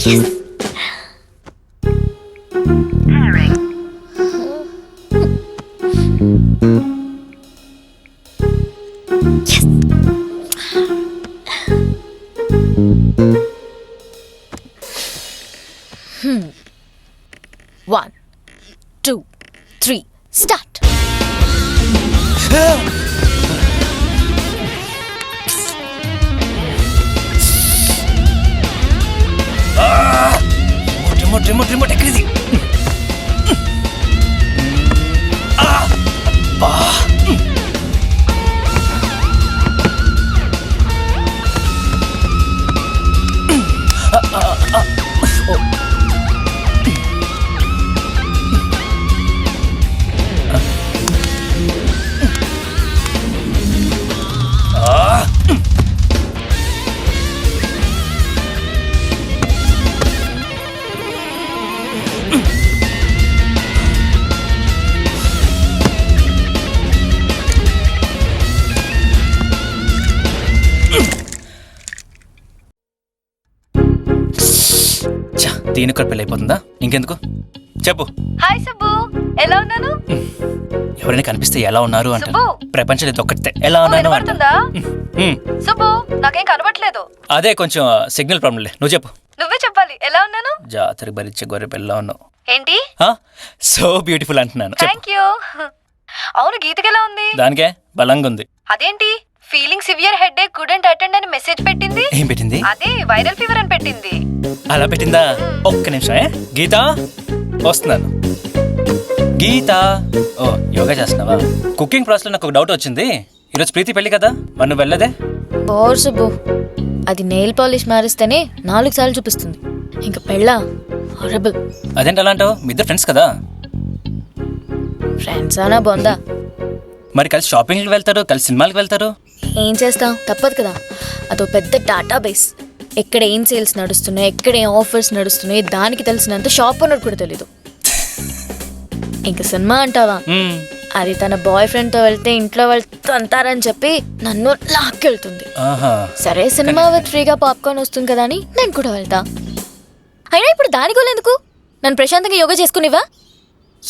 Yes. One, two, three, start. Remote ఎక్కడిది? దీనికి పెళ్ళి అయిపోతుందా? ఇంకెందుకు చెప్పు. హాయ్ సుబ్బు, ఎలా ఉన్నాను? ఎవరైనా కనిపిస్తే ఎలా ఉన్నారు అంటారు. ప్రపంచం ఇది ఒక్కటే ఎలా ఉన్నాను అంటుందా? సుబ్బు, నాకేం కనబట్లేదు. అదే కొంచెం సిగ్నల్ ప్రాబ్లంలే. నువ్వు చెప్పు. నువ్వే చెప్పాలి, ఎలా ఉన్నాను? జాతరకు బలిచ్చే గొర్రె పిల్ల ఉన్నావు. ఏంటి? సో బ్యూటిఫుల్ అంటున్నాను. Thank you. అవును, గీతకి ఎలా ఉంది? దానికే బలంగా ఉంది. అదేంటి feeling severe headache couldn't attend అని మెసేజ్ పెట్టింది? ఏం పెట్టింది? అదే వైరల్ ఫీవర్ అని పెట్టింది. అలా పెట్టిందా? ఒక్క నిమిషం. గీత వస్తున్నాను. గీత, ఓ యోగా చేస్తున్నావా? కుకింగ్ ప్రాసెస్ లో నాకు ఒక డౌట్ వచ్చింది. ఈరోజు ప్రీతి పెళ్లి కదా, మరి నువ్వు వెళ్ళదే? బోర్ సుబ్బు, అది నెయిల్ పాలిష్ మారిస్తేనే 4 సార్లు చూపిస్తుంది. ఇంకా పెళ్ళా? హారబుల్. అదేంటి అలా అంటావు? మీ ఇద్దరు ఫ్రెండ్స్ కదా. ఫ్రెండ్స్ అనా బొందా? మరి కలిసి షాపింగ్కి వెళ్తారు, కలిసి సినిమాలకు వెళ్తారు. ఏం చేస్తాం, తప్పదు కదా. అదో పెద్ద డేటాబేస్. ఎక్కడ ఏం సేల్స్ నడుస్తున్నాయి, ఎక్కడ ఏం ఆఫర్స్ నడుస్తున్నాయి, దానికి తెలిసినంత షాప్ ఓనర్ కూడా తెలీదు. ఇంకా సినిమా అంటావా, అది తన బాయ్ ఫ్రెండ్ తో వెళ్తే ఇంట్లో వాళ్ళు అంటారని చెప్పి నన్ను లాక్కెళ్తుంది. సరే సినిమా విత్ ఫ్రీగా పాప్కార్న్ వస్తుంది కదా అని నేను కూడా వెళ్తా. అయినా ఇప్పుడు దాని గోలు ఎందుకు? నన్ను ప్రశాంతంగా యోగా చేసుకునివా?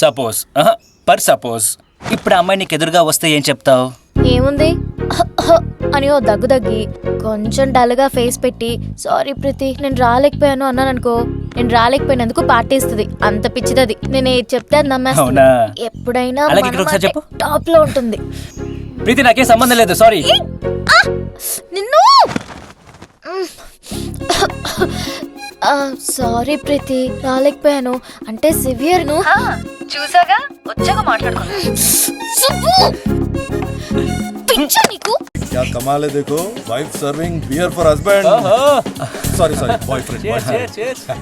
సపోజ్ ఇప్పుడు అమ్మాయి నీకు ఎదురుగా వస్తే ఏం చెప్తావు? ఏముంది అని ఓ దగ్గు దగ్గి కొంచెం డల్గా ఫేస్ పెట్టి సారీ ప్రీతి నేను రాలేకపోయాను అన్నాను అనుకో, నేను రాలేకపోయినందుకు పార్టీ ఇస్తుంది. అంత పిచ్చిదది. నేను ఏది చెప్తే అది నమ్మేస్తా. ఎప్పుడైనా టాప్ లో ఉంటుంది. ప్రీతి నాకేం సంబంధం లేదు, సారీ. నిన్ను సారీ ప్రీతి రాలేకపోయాను అంటే సివియర్. ను చూసాగా వచ్చాక మాట్లాడుకున్నా. పిచ్చా నీకు? क्या कमाल है देखो, wife serving beer for husband. Sorry boyfriend.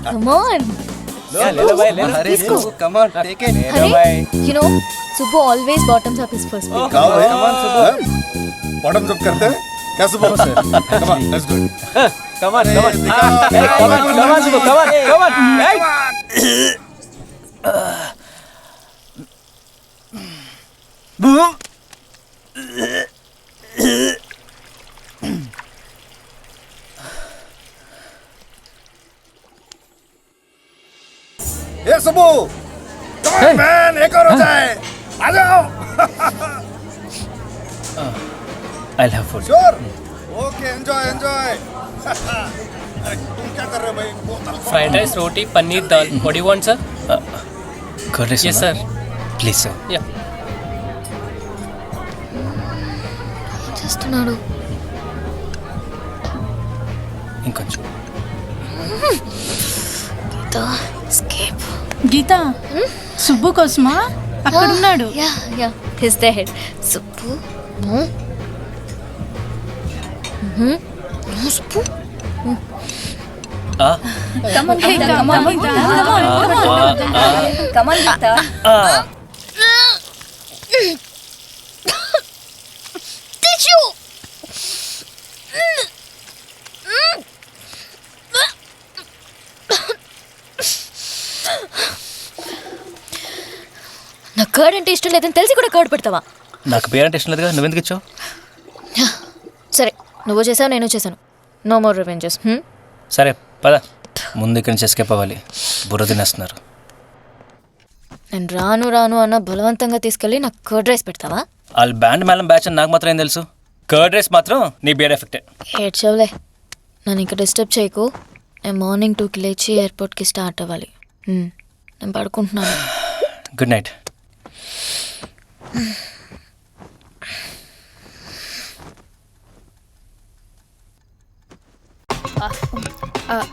Come on. ले लो भाई, ले लो. अरे कम ऑन, टेक इट. ले लो भाई. You know, Subbu always bottoms up his first pick. Come on सुबह. बॉटम्स अप करते हैं क्या सुबह? Come on, let's go. Come on. Come on, Subbu, come on. Hey. ये सुबह, come on man, एक और हो जाए. आ जाओ. I'll have food. Sure. Okay, enjoy. तुम क्या कर रहे हो भाई? Fried rice, roti, paneer, dal. What do you want, sir? Curd rice. Yes, sir. Please, sir. Yeah. చేస్తున్నాడు ఇంకొంచెం. గీత, సుబ్బు కోసమా? అక్కడున్నాడు. Yeah he's there. Subbu no Subbu. Come on, Gita. అచ్చూ! నాకు కర్డ్ అంటే ఇష్టం లేదని తెలిసి కూడా కర్డ్ పెడతావా? నాకు పేరెంట్ ఇష్టం లేదుగా, నువ్వెందుకు ఇచ్చావు? సరే, నువ్వు చేసావు, నేను చేశాను. No more revenges. సరే పద, ముందు ఇక్కడి నుంచి ఎస్కేప్ అవ్వాలి. బుర్ర తినేస్తున్నారు. నేను రాను రాను అన్న బలవంతంగా తీసుకెళ్ళి నాకు కర్డ్ రైస్ పెడతావా? వాళ్ళు బ్యాండ్ మేళం బ్యాచ్ అని నాకు మాత్రం ఏం తెలుసు. కర్డ్ రైస్ మాత్రం నీ బియర్ ఎఫెక్టే. ఏడ్చవులే, నన్ను ఇంకా డిస్టర్బ్ చేయకు. నేను మార్నింగ్ 2కి లేచి ఎయిర్పోర్ట్కి స్టార్ట్ అవ్వాలి. నేను పడుకుంటున్నాను. Good night.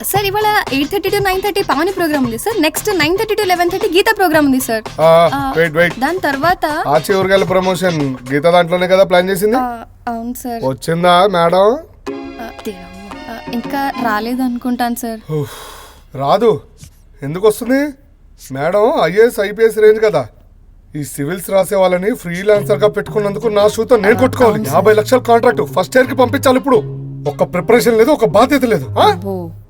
సార్ ఇవాళ 8:30 to 9:30 పావని ప్రోగ్రామ్ ఉంది sir. Next 9:30 to 11:30 Geeta program ఉంది సార్. వెయిట్ దాని తర్వాత ఆ చివరికెళ్ళ ప్రమోషన్ గీత దాంట్లోనే కదా ప్లాన్ చేసింది. అవును సార్. వచ్చిందా మేడం? ఇంకా రాలేదు అనుకుంటాను సార్. రాదు. ఎందుకు వస్తుంది మేడం? ఐఏఎస్ ఐపీఎస్ రేంజ్ కదా. ఈ సివిల్స్ రాసే వాళ్ళని ఫ్రీలాన్సర్ గా పెట్టుకున్నందుకు నా షూతో నేను కొట్టుకోవాలి. 50 లక్షల కాంట్రాక్ట్ ఫస్ట్ ఇయర్ కి పంపించాలి. ఇప్పుడు ఒక ప్రిపరేషన్ లేదు, ఒక బాధ్యత లేదు.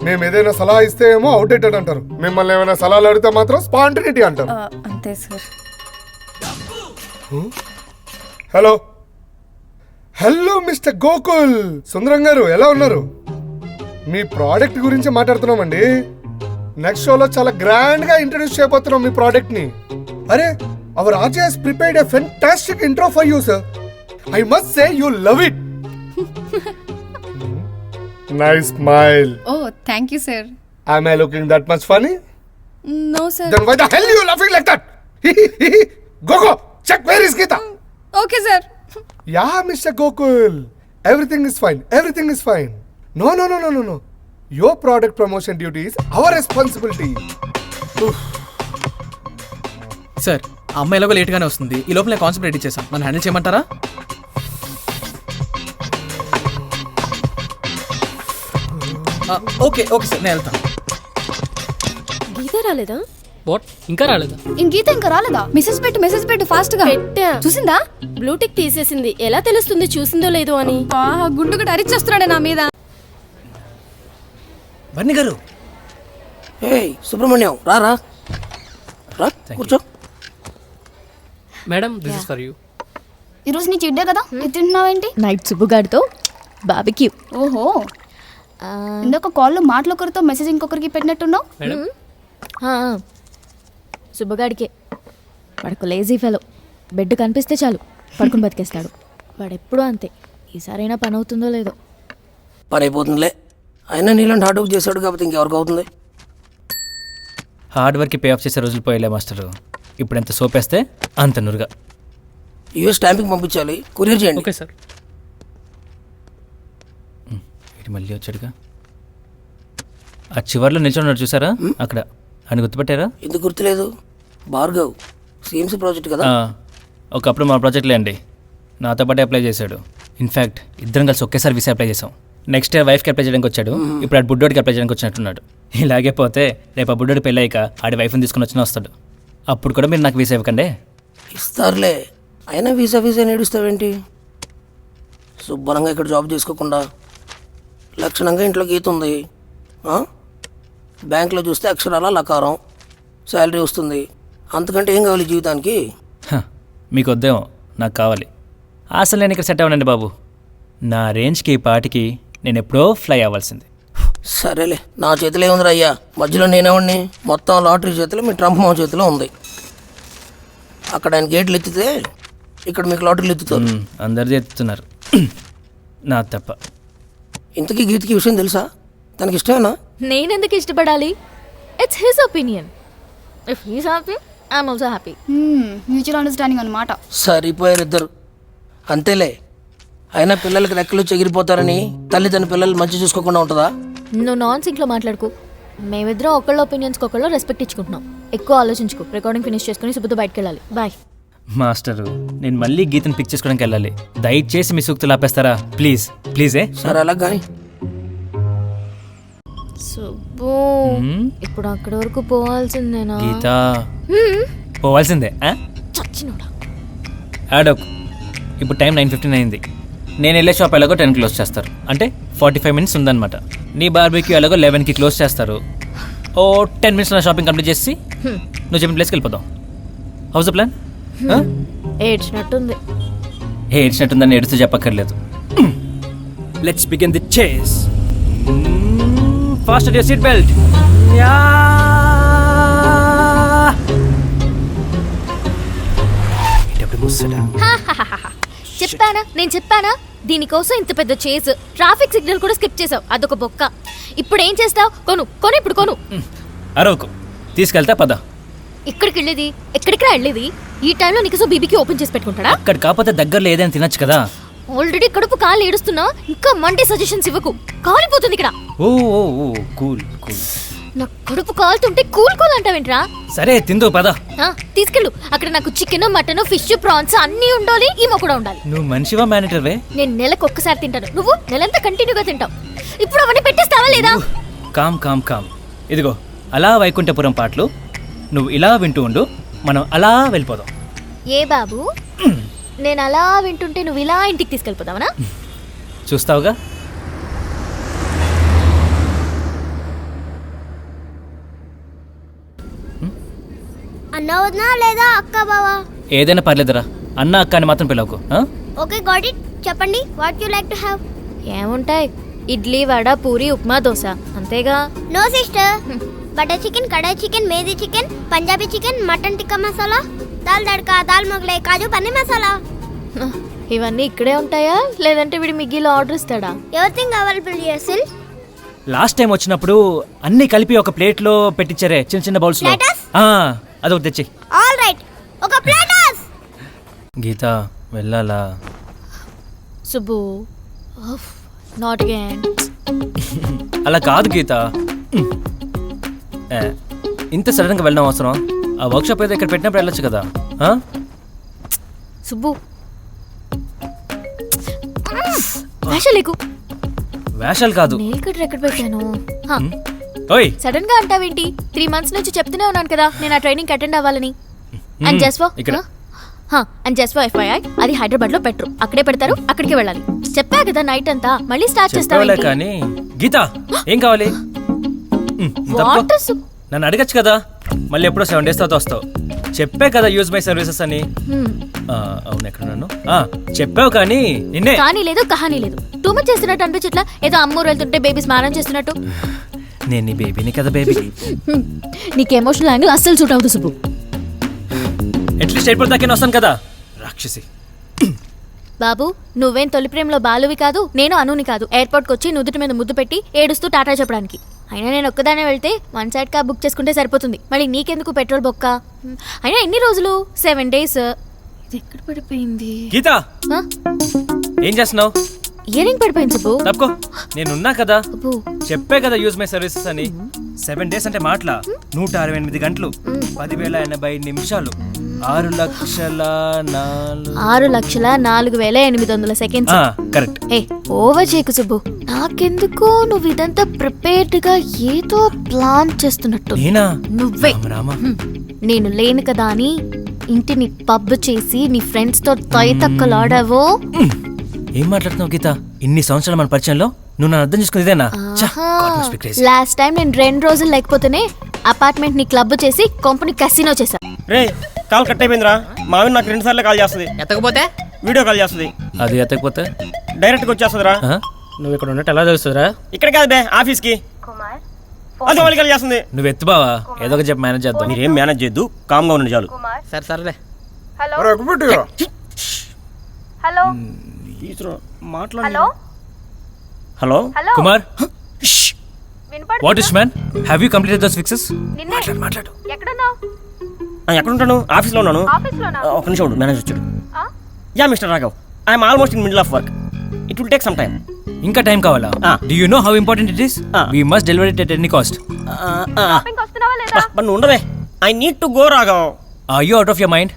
మేము ఏదైనా సలహా ఇస్తే ఏమో అవుట్డేటెడ్ అంటారు. మిమ్మల్ని ఏమైనా సలహాలు అడిగితే మాత్రం స్పాంటినిటీ అంటారు. అంతే sir. Hello hello mister Gokul. Sundaram garu ఎలా ఉన్నారు? మీ ప్రోడక్ట్ గురించి మాట్లాడుతున్నామండి. నెక్స్ట్ షోలో చాలా గ్రాండ్ గా ఇంట్రడ్యూస్ చేయబోతున్నాం మీ ప్రోడక్ట్ ని. అరే our RJ has prepared a fantastic intro for you sir. I must say you love it. Nice smile. Oh thank you sir. Am I looking that much funny? No sir. Then why the hell you laughing like that? Go check where is Geeta. Okay sir. Yeah, Mr. Gokul. Everything is fine. Everything is fine. No. Your product promotion duty is our responsibility. Sir, ఆ అమ్మాయి ఎలాగో లేట్గానే వస్తుంది. ఈ లోపల concept ready చేశాం. నన్ను handle చేయమంటారా? Okay sir, నేను వెళ్తాను. గీత రాలేదా? వాట్, ఇంకా రాలేదా? గీత ఇంకా రాలేదా? మెసేజ్ పెట్టు ఫాస్ట్ గా. చూసిందా? బ్లూటిక్ తీసేసింది. ఎలా తెలుస్తుంది చూసిందో లేదో అని? గుండు కూడా అరిచేస్తున్నాడే నా మీద. బన్నీ గారు. సుబ్రహ్మణ్యం రా కూర్చో. Madam, this is for you. ఈరోజు నీ చిడ్డే కదా, తింటున్నావేంటి? Night సుబ్బుగాడితో barbecue. ఓహో, ఇందాక కాల్లో మాటలొకరితో మెసేజ్ ఇంకొకరికి పెట్టినట్టున్నావు. మేడం, సుబ్బగాడికే. వాడికి లేజీ ఫెలో. బెడ్ కనిపిస్తే చాలు పడుకుని బతికేస్తాడు. వాడెప్పుడూ అంతే. ఈసారైనా పని అవుతుందో లేదో. పని అయిపోతుందిలే. అయినా నీలాంటి హార్డ్ వర్క్ చేశాడు కాబట్టి ఇంకెవరికి అవుతుంది? హార్డ్ వర్క్ పే ఆఫ్ చేసే రోజులు పోయలే మాస్టరు. ఇప్పుడు ఎంత సోపేస్తే అంత నురుగా. యూఎస్ స్టాంపింగ్ పంపించాలి, కొరియర్ చేయండి. Okay sir. ఇటు మళ్ళీ వచ్చాడుగా. ఆ చివర్లో నిల్చున్నాడు చూసారా అక్కడ, అని గుర్తుపెట్టారా? ఎందుకు గుర్తులేదు? భార్గవ్ సిఎంసీ ప్రాజెక్ట్ కదా. ఒకప్పుడు మా ప్రాజెక్ట్లే అండి. నాతో పాటే అప్లై చేశాడు. ఇన్ఫ్యాక్ట్ ఇద్దరం కలిసి ఒకేసారి వీసా అప్లై చేసాం. నెక్స్ట్ డే వైఫ్కి అప్లై చేయడానికి వచ్చాడు. ఇప్పుడు ఆడు బుడ్డోడికి అప్లై చేయడానికి వచ్చినట్టున్నాడు. ఇలాగే పోతే రేపు ఆ బుడ్డోడి పెళ్ళాక ఆడి వైఫ్ని తీసుకుని వచ్చినా వస్తాడు. అప్పుడు కూడా మీరు నాకు వీసా ఇవ్వకండి. ఇస్తారులే. అయినా వీసా నేడుస్తావేంటి? శుభ్రంగా ఇక్కడ జాబ్ చేసుకోకుండా లక్షణంగా ఇంట్లో గీత ఉంది. బ్యాంకులో చూస్తే అక్షరాల లకారం, శాలరీ వస్తుంది. అంతకంటే ఏం కావాలి జీవితానికి? మీకు వద్దేమో, నాకు కావాలి. అసలు నేను ఇక్కడ సెట్ అవ్వనండి బాబు. నా రేంజ్కి పాటికి నేను ఎప్పుడో ఫ్లై అవ్వాల్సింది. సరేలే, నా చేతిలో ఏముందిరా అయ్యా, మధ్యలో నేనేవాడిని. మొత్తం లాటరీ చేతిలో మీ ట్రంప్ మామ చేతిలో ఉంది. అక్కడ ఆయన గేట్లు ఎత్తితే ఇక్కడ మీకు లాటరీలు ఎత్తుతారు. అందరిది ఎత్తుతున్నారు, నా తప్ప. ఇంతకీ గీతకి విషయం తెలుసా? తనకి ఇష్టమేనా? నేనెందుకు ఇష్టపడాలి? It's his opinion. If he's happy, I'm also happy. Mutual understanding అన్నమాట. సరిపోయారు ఇద్దరు. అంతేలే. అయినా పిల్లలకి రెక్కలు చెగిరిపోతారని తల్లి తన పిల్లలు మంచి చూసుకోకుండా ఉంటుందా? నువ్వు నాన్ సింక్లో మాట్లాడుకో. మేమిద్దరం ఒకళ్ళ ఒపీనియన్స్కి ఒకళ్ళు రెస్పెక్ట్ ఇచ్చుకుంటున్నాం. ఎక్కువ ఆలోచించుకో. రికార్డింగ్ ఫినిష్ చేసుకుని సుబ్బుతో బయటకు వెళ్ళాలి. బాయ్. మాస్టరు, నేను మళ్ళీ గీతను పిక్ చేసుకోవడానికి వెళ్ళాలి. దయచేసి మీ సూక్తులు ఆపేస్తారా ప్లీజ్? ప్లీజే. సరే అలా కానీ. సుబ్బు, ఇప్పుడు అక్కడి వరకు పోవాల్సిందేనా? గీత పోవాల్సిందే. చచ్చినోడా. ఆడోకు. ఇప్పుడు టైం 9:15 అయింది. నేను వెళ్ళే షాప్ ఎలాగో 10 క్లోజ్ చేస్తారు, అంటే 45 మినిట్స్ ఉందన్నమాట. నీ బార్బీక్యూ ఎలాగో 11కి క్లోజ్ చేస్తారు. ఓ 10 మినిట్స్ నా షాపింగ్ కంప్లీట్ చేసి నువ్వు చెప్పిన ప్లేస్కి వెళ్ళిపోదాం. How's the plan? ఏడ్చినట్టుంది. ఏడ్చినట్టుందని ఏడుస్తూ చెప్పక్కర్లేదు. Let's begin the chase. Fasten your seat belt. చెప్పానా దీనికోసం ఇంత పెద్ద చేజ్, ట్రాఫిక్ సిగ్నల్ కూడా స్కిప్ చేసావు, అదొక బొక్క. ఇప్పుడు ఏం చేస్తావు? ఇప్పుడు కొను. అరవకు, తీసుకెళ్తా పద. ఇక్కడికి వెళ్ళేది, ఎక్కడికి వెళ్ళేది? ఈ టైంలో నీకోసం బీబీకి ఓపెన్ చేసి పెట్టుకుంటాడా? అక్కడ కాకపోతే దగ్గరలో ఏదైనా తినొచ్చు కదా. ఆల్రెడీ కడుపు కాలు ఏడుస్తున్నా, ఇంకా మండే సజెషన్స్ ఇవ్వకు, కాలిపోతుంది ఇక్కడ. ఓ కూల్. నా కడుపు కాలుతుంటే కూల్ అంటావేంట్రా? సరే తిందు పద. తీసుకెళ్ళు. అక్కడ నాకు చికెన్, మటన్, ఫిష్, ప్రాన్స్ అన్నీ ఉండాలి, ఈమె కూడా ఉండాలి. నువ్వు మనిషివా మేనేటర్వే? నేను నెలకు ఒక్కసారి తింటాను, నువ్వు నెలంతా కంటిన్యూగా తింటావు. ఇప్పుడు అవన్నీ పెట్టేస్తావా లేదా? కామ్. ఇదిగో అలా వైకుంఠపురం పాటలు నువ్వు ఇలా వింటూ ఉండు, మనం అలా వెళ్ళిపోదాం. ఏ బాబు, నేను అలా వింటుంటే నువ్వు ఇలా ఇంటికి తీసుకెళ్ళిపోతావనా? చూస్తావుగా. అన్న వదినా లేదా అక్క బావా? ఏదైనా పర్లేదురా, అన్న అక్క అని మాత్రం పిలవకు. Okay got it. చెప్పండి, what you like to have? ఏముంటాయి? ఇడ్లీ, వడ, పూరి, ఉప్మా, దోశ, అంతేగా. No sister, butter chicken, kadai chicken, methi chicken, Punjabi chicken, mutton tikka masala, dal tadka, dal Mughlai, kaju paneer masala. ఇవన్నీ ఇక్కడే ఉంటాయా, లేదంటే వీడి మిగ్గిలో ఆర్డర్ ఇస్తాడా? Everything available here sir. Last time వచ్చినప్పుడు అన్ని కలిపి ఒక ప్లేట్లో పెట్టించారే, చిన్న బౌల్స్ లో. అదొకటి తెచ్చి. ఆల్ రైట్, ఒక ప్లేటర్స్. గీత వెళ్ళాలా? Subbu, not again. అలా కాదు గీత, ఇంత సడన్ గా వెళ్ళడం అవసరం? ఆ వర్క్షాప్ ఏదో ఇక్కడ పెట్టినప్పుడు వెళ్ళొచ్చు కదా. సుబ్బు, వేషాలేకు. వేషాలు కాదు. నెయిల్ కట్టర్ ఎక్కడ పెట్టాను? ఓయ్, సడన్ గా అంటావేంటి? 3 months నుంచి చెప్తూనే ఉన్నాను కదా నేను ఆ ట్రైనింగ్ అటెండ్ అవ్వాలని. అండ్ జస్ట్ ఫర్ FYI, అది హైదరాబాద్ లో పెట్టరు, అక్కడే పెడతారు, అక్కడికి వెళ్ళాలి. చెప్పా కదా నైట్ అంతా, మళ్ళీ స్టార్ట్ చేస్తావా? కానీ గీత ఏం కావాలి? నన్ను అడగచ్చు కదా, మళ్ళీ ఎప్పుడో 7 days తర్వాత వస్తావు. చెప్పే కదా యూజ్ మై సర్వీసెస్ అని. అవును, ఎక్కడ నన్ను చెప్పావు కానీ నిన్నే. కానీ లేదు, కహానీ లేదు. టూ మచ్ చేస్తున్నట్టు అనిపించట్లా? ఏదో అమ్మూరు వెళ్తుంటే బేబీ స్నానం చేస్తున్నట్టు. నేను నీ బేబీని కదా బేబీ. నీకు ఎమోషనల్ యాంగిల్ అస్సలు సూట్ అవుతుంది సుబ్బు. అట్లీస్ట్ ఎయిర్పోర్ట్ దాకా వస్తాను కదా, రాక్షసి. బాబు, నువ్వేం తొలి ప్రేమలో బాలువి కాదు, నేను అనుని కాదు, ఎయిర్పోర్ట్కి వచ్చి నుదుటి మీద ముద్దు పెట్టి ఏడుస్తూ టాటా చెప్పడానికి. అయినా నేను ఒక్కదానే వెళ్తే 1 side క్యాబ్ బుక్ చేసుకుంటే సరిపోతుంది, మళ్ళీ నీకెందుకు పెట్రోల్ బొక్క? అయినా ఎన్ని రోజులు? 7 days. ఇది ఎక్కడ పడిపోయింది? గీత, ఏం చేస్తున్నావు? ఇయర్ రింగ్ పడిపోయింది సుబ్బు. తప్పుకో, నేనున్నా కదా, చెప్పే కదా యూజ్ మై సర్వీసెస్ అని. 7 days అంటే మాటలా? 168 గంటలు, 10,080 నిమిషాలు, 6,04,800 సెకండ్స్. కరెక్ట్. ఓవర్ చేయకు సుబ్బు. నాకెందుకో నువ్వు ఇదంతా ప్రిపేర్డ్ గా ఏదో ప్లాన్ చేస్తున్నట్టు. నువ్వే. నేను లేను కదా అని ఇంటిని పబ్ చేసి నీ ఫ్రెండ్స్ తో తొయ్యతక్కలాడావో. ఏం మాట్లాడుతున్నావు గీత? ఇన్ని సంవత్సరాలు మన పరిచయంలో నువ్వు నన్ను అర్థం చేసుకునేదేనా? లాస్ట్ టైం నేను 2 రోజులు లేకపోతేనే అపార్ట్మెంట్ ని క్లబ్ చేసి కంపెనీ కసినో చేశా. రే, కాల్ కట్ అయిపోయిందిరా. మావిన్ నాకు 2 సార్లు కాల్ చేస్తుంది. ఎత్తకపోతే వీడియో కాల్ చేస్తుంది. అది ఎత్తకపోతే డైరెక్ట్ గా వచ్చేస్తుందిరా. నువ్వు ఇక్కడ ఉన్నట్టు ఎలా తెలుస్తుందిరా? ఇక్కడ కాదు బే, ఆఫీస్ కి. అది మళ్ళీ కాల్ చేస్తుంది. నువ్వు ఎత్తు బావా, ఏదో ఒక చెప్పి మేనేజ్ చేద్దాం. మీరేం మేనేజ్ చేయొద్దు, కామ్ గా ఉండండి చాలు. సరేలే. హలో మాట్లాడు. Hello Kumar, what is man, have you completed those fixes? మాట్లాడు. ఎక్కడున్నావు? ఎక్కడ ఉంటాను? ఆఫీస్ లో ఉన్నాను. ఒక నిమిషం ఉండు, మేనేజ్ వచ్చాడు. Yeah mister Raghav, I'm almost in middle of work. It will take some time. ఇంకా టైం కావాలా? Do you know how important it is? We must deliver it at any cost. నువ్వు ఉండవే, I need to go Raghav. Are you out of your mind?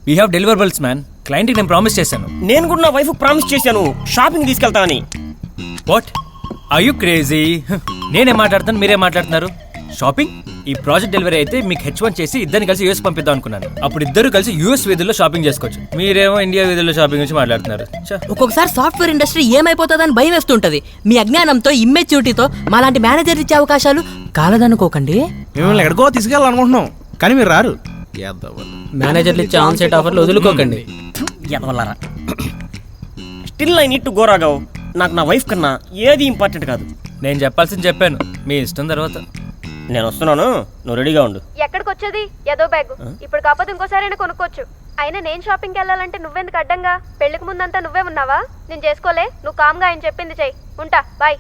We have deliverables man. క్లయింట్కి నేను promise చేశాను. నేను కూడా నా వైఫ్ ప్రామిస్ చేశాను shopping తీసుకెళ్తా అని. What, are you crazy? నేనే మాట్లాడుతాను, మీరే మాట్లాడుతున్నారు. షాపింగ్? ఈ ప్రాజెక్ట్ డెలివరీ అయితే మీకు H1 చేసి ఇద్దరిని కలిసి యూఎస్ పంపిద్దాం అనుకున్నాను. అప్పుడు ఇద్దరు కలిసి యూఎస్ వీధుల్లో షాపింగ్ చేసుకోవచ్చు. మీరేమో ఇండియా వీధుల్లో షాపింగ్ గురించి మాట్లాడుతున్నారు. ఒక్కొక్కసారి సాఫ్ట్వేర్ ఇండస్ట్రీ ఏమైపోతుందని భయం వేస్తుంటది. మీ అజ్ఞానంతో ఇమ్మెచ్యూరిటీతో మాలాంటి మేనేజర్ ఇచ్చే అవకాశాలు కాలదనుకోకండి. మిమ్మల్ని ఎక్కడికో తీసుకెళ్ళాలనుకుంటున్నాం కానీ మీరు రారు. మేనేజర్లు ఇచ్చే ఆన్ సైట్ ఆఫర్లు వదులుకోకండి. ఎదవల్లారా. Still I need to go Raghav. నాకు నా వైఫ్ కన్నా ఏది ఇంపార్టెంట్ కాదు. నేను చెప్పాల్సింది చెప్పాను, మీ ఇష్టం. తర్వాత నేను వస్తున్నాను, నువ్వు రెడీగా ఉండు. ఎక్కడికి వచ్చేది? ఏదో బ్యాగ్. ఇప్పుడు కాకపోతే ఇంకోసారైనా కొనుక్కోవచ్చు. అయినా నేను షాపింగ్కి వెళ్ళాలంటే నువ్వెందుకు అడ్డంగా? పెళ్లికి ముందంతా నువ్వే ఉన్నావా? నేను చేసుకోలే. నువ్వు కామ్గా ఆయన చెప్పింది చెయ్యి. ఉంటా, బాయ్.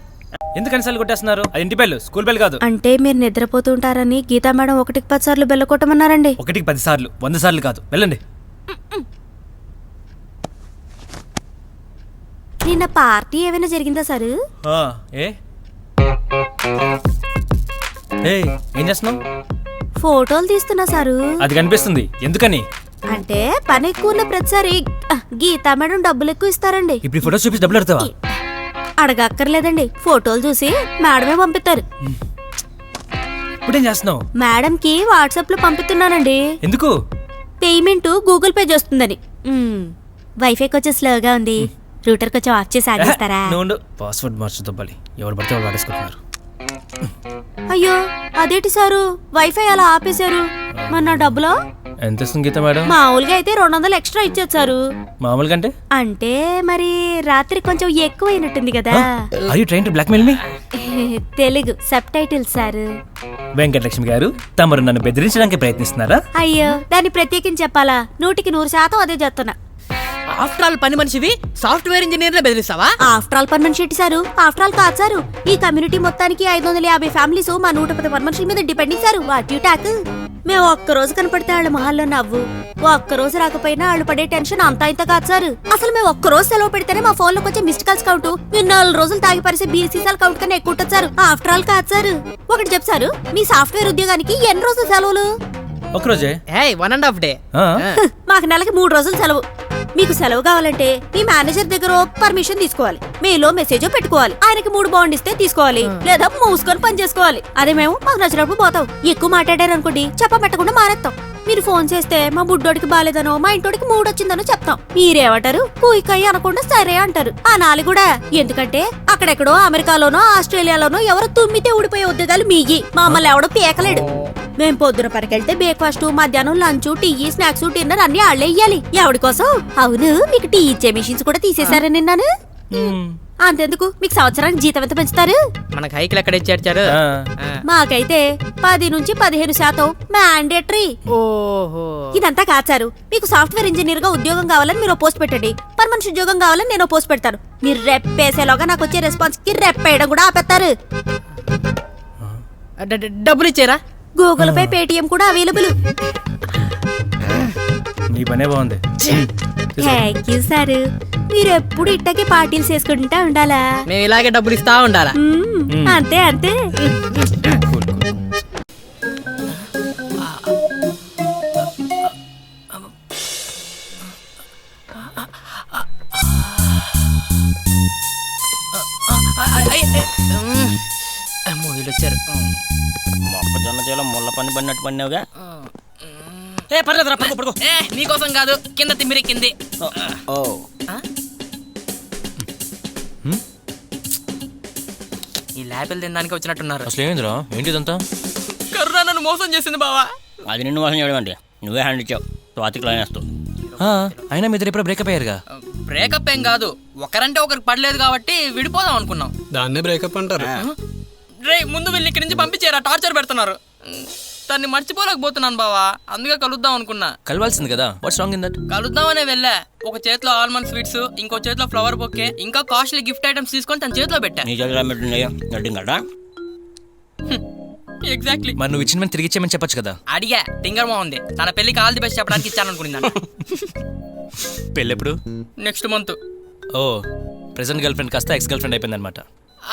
ఎందుకని సార్లు కొట్టేస్తున్నారు? అది ఇంటి బెల్, స్కూల్ బెల్ కాదు. అంటే మీరు నిద్రపోతుంటారని గీతా మేడం 1కి 10 సార్లు బెల్ల కొట్టమన్నారండి. 1కి 10 సార్లు, 100 సార్లు కాదు. వెళ్ళండి. నిన్న పార్టీ ఏమైనా జరిగిందా సార్? ఏం చేస్తున్నావు? ఫోటోలు తీస్తున్నా సారు. అది కనిపిస్తుంది. ఎందుకని? అంటే పని ఎక్కువ ఉన్న ప్రతిసారి గీతా మేడం డబ్బులు ఎక్కువ ఇస్తారండి. ఇప్పుడు ఫోటోస్ చూపించి డబ్బులు అడతావా? అడగక్కర్లేదండి, ఫోటోలు చూసి మేడమే పంపిస్తారు. ఇప్పుడేం చేస్తున్నావు? మేడం కి వాట్సాప్ లో పంపిస్తున్నానండి. ఎందుకు? పేమెంట్ గూగుల్ పే చేస్తుందని. వైఫై కొంచెం స్లోగా ఉంది, రూటర్ కొంచెం ఆఫ్ చేసి ఆగిస్తారా? పాస్వర్డ్ మార్చుతోపాలి. ఎవరు పడితే వాళ్ళు వాడేసుకుంటున్నారు. అయ్యో అదేంటి సారు, వైఫై అలా ఆపేశారు. మరి నా డబ్బులో ఎంత ఇస్తుంది గీత మేడం? మామూలుగా అయితే 200 ఎక్స్ట్రా ఇచ్చేసారు. మామూలుగా అంటే మరి రాత్రి కొంచెం ఎక్కువ అయినట్టుంది కదా. Are you trying to blackmail me? Telugu subtitles sir. Venkatalakshmi గారు, తమరు నన్ను బెదిరించడానికి ప్రయత్నిస్తున్నారా? అయ్యో దాన్ని ప్రత్యేకించి చెప్పాలా? 100కి 100% అదే చేస్తున్నా. ఆఫ్టర్ ఆల్ పని మనిషివి సాఫ్ట్వేర్ ఇంజనీర్లే బెదిరిస్తావా? ఆఫ్టర్ ఆల్ పని మనిషి సారు. ఆఫ్టర్ ఆల్ కాదు సారు, ఈ కమ్యూనిటీ మొత్తానికి 550 ఫ్యామిలీస్ మా 110 పని మనుషుల మీద depend sir. What you talk? మేము ఒక్కరోజు కనపడితే వాళ్ళ మొహాల్లో నవ్వు, ఒక్కరోజు రాకపోయినా వాళ్ళు పడే టెన్షన్ అంతా ఇంత కాదు సారు. అసలు మేము ఒక్కరోజు సెలవు పెడితేనే మా ఫోన్ లో కొంచెం మిస్డ్ కాల్స్ కౌంట్ మీరు 4 రోజులు తాగి పరిసే బీర్ సీసాల కౌంట్ కన్నా ఎక్కువ ఉంటుంది సారు. ఆఫ్టర్ ఆల్ కాదు సారు. ఒకటి చెప్తారు, మీ సాఫ్ట్వేర్ ఉద్యోగానికి ఎన్ని రోజులు సెలవులు? ఒక రోజే. 1.5 డే. మాకు నెలకి 3 రోజులు సెలవు. మీకు సెలవు కావాలంటే మీ మేనేజర్ దగ్గర పర్మిషన్ తీసుకోవాలి, మెయిలో మెసేజ్ పెట్టుకోవాలి, ఆయనకి 3 బాండ్ ఇస్తే తీసుకోవాలి, లేదా మూసుకొని పని చేసుకోవాలి. అదే మేము మాకు నచ్చినప్పుడు పోతాం. ఎక్కువ మాట్లాడారు అనుకోండి చెప్ప పెట్టకుండా మానేస్తాం. మీరు ఫోన్ చేస్తే మా బుడ్డోడికి బాలేదనో మా ఇంటోడికి 3 వచ్చిందనో చెప్తాం. మీరేమంటారు? కూయికాయి అనకుండా సరే అంటారు. అనాలి కూడా. ఎందుకంటే అక్కడెక్కడో అమెరికాలోనో ఆస్ట్రేలియాలోనో ఎవరో తుమ్మితే ఊడిపోయే ఉద్యోగాలు మీగి మమ్మల్ని ఎవడో పీకలేడు. మేం పొద్దున పనికెళ్తే బ్రేక్ఫాస్ట్, మధ్యాహ్నం లంచ్, టీ, స్నాక్స్, డిన్నర్ అన్ని ఆళ్లే ఇయ్యాలి. ఎవడి కోసం? అవును, మీకు టీ ఇచ్చే మిషన్స్ కూడా తీసేశారని నిన్నాను. అంతెందుకు, మీకు సంవత్సరానికి జీతం ఎంత పెంచుతారు? మనకు హైకిల్ ఎక్కడ ఇచ్చారు? మాకైతే 10 నుంచి 15% మ్యాండేటరీ. ఓహో, ఇదంతా కాచారు. మీకు సాఫ్ట్వేర్ ఇంజనీర్ గా ఉద్యోగం కావాలని మీరు పోస్ట్ పెట్టండి, పర్మనెంట్ ఉద్యోగం కావాలని నేను పోస్ట్ పెడతాను. మీరు రెప్పేసేలోగా నాకు వచ్చే రెస్పాన్స్ కి రెప్పేయడం కూడా ఆపేస్తారు. డబ్బులు ఇచ్చారా? గూగుల్ పే, పేటిఎం కూడా అవైలబుల్. నీ పనే బాగుంది. Thank you sir. మీరు ఎప్పుడు ఇట్టకి పార్టీలు చేసుకుంటా ఉండాలా? మేము ఇలాగే డబ్బులు ఇస్తా ఉండాలా? అంతే అంతే. వచ్చారు. మొక్కజొన్న చేలో ముళ్ళ పని పడినట్టు పడినావుగా. పర్లేదురా, పడుకో. నీకోసం కాదు, కింద తిమ్మిరెక్కింది. ఈ ల్యాపిల్ తినడానికి వచ్చినట్టున్నారు. అసలు ఏందిరా, ఏంటిదంతా? కర్రా నన్ను మోసం చేసింది బావా. అది నిన్ను మోసం చేయడం అంటే నువ్వే హ్యాండ్ ఇచ్చావు. స్వాతికి లైన్ వేస్తావు. అయినా మీ ఇద్దరు ఎప్పుడు బ్రేకప్ అయ్యారుగా? బ్రేకప్ ఏం కాదు, ఒకరంటే ఒకరికి పడలేదు కాబట్టి విడిపోదాం అనుకున్నాం. దాన్నే బ్రేకప్ అంటారు. రే ముందు వెళ్ళి ఇక్కడి నుంచి పంపించారా, టార్చర్ పెడుతున్నారు. తన్ని మర్చిపోలేకపోతున్నాను బావా, అందుకే కలుద్దాం అనుకున్నా. కలవాల్సింది కదా, వాట్స్ రాంగ్ ఇన్ దట్? కలుద్దామనే వెళ్ళా. ఒక చేతిలో ఆల్మండ్ స్వీట్స్, ఇంకో చేతిలో ఫ్లవర్ బొకే, ఇంకా కాస్ట్లీ గిఫ్ట్ ఐటమ్స్ తీసుకొని తన చేతిలో పెట్టా. నీ చేతిలో పెట్టింది కదా. ఎగ్జాక్ట్లీ. మరి నువ్వు ఇచ్చిన తిరిగి ఇచ్చేయమని చెప్పొచ్చు కదా. అడిగా, టింగర్ బాగుంది, తన పెళ్లికి ఆల్ ది బెస్ట్ చెప్పడానికి ఇచ్చాను అనుకున్నాను. పెళ్ళి ఎప్పుడు? Next month. Oh, present girlfriend కాస్త ఎక్స్ గర్ల్ ఫ్రెండ్ అయిపోయింది అనమాట.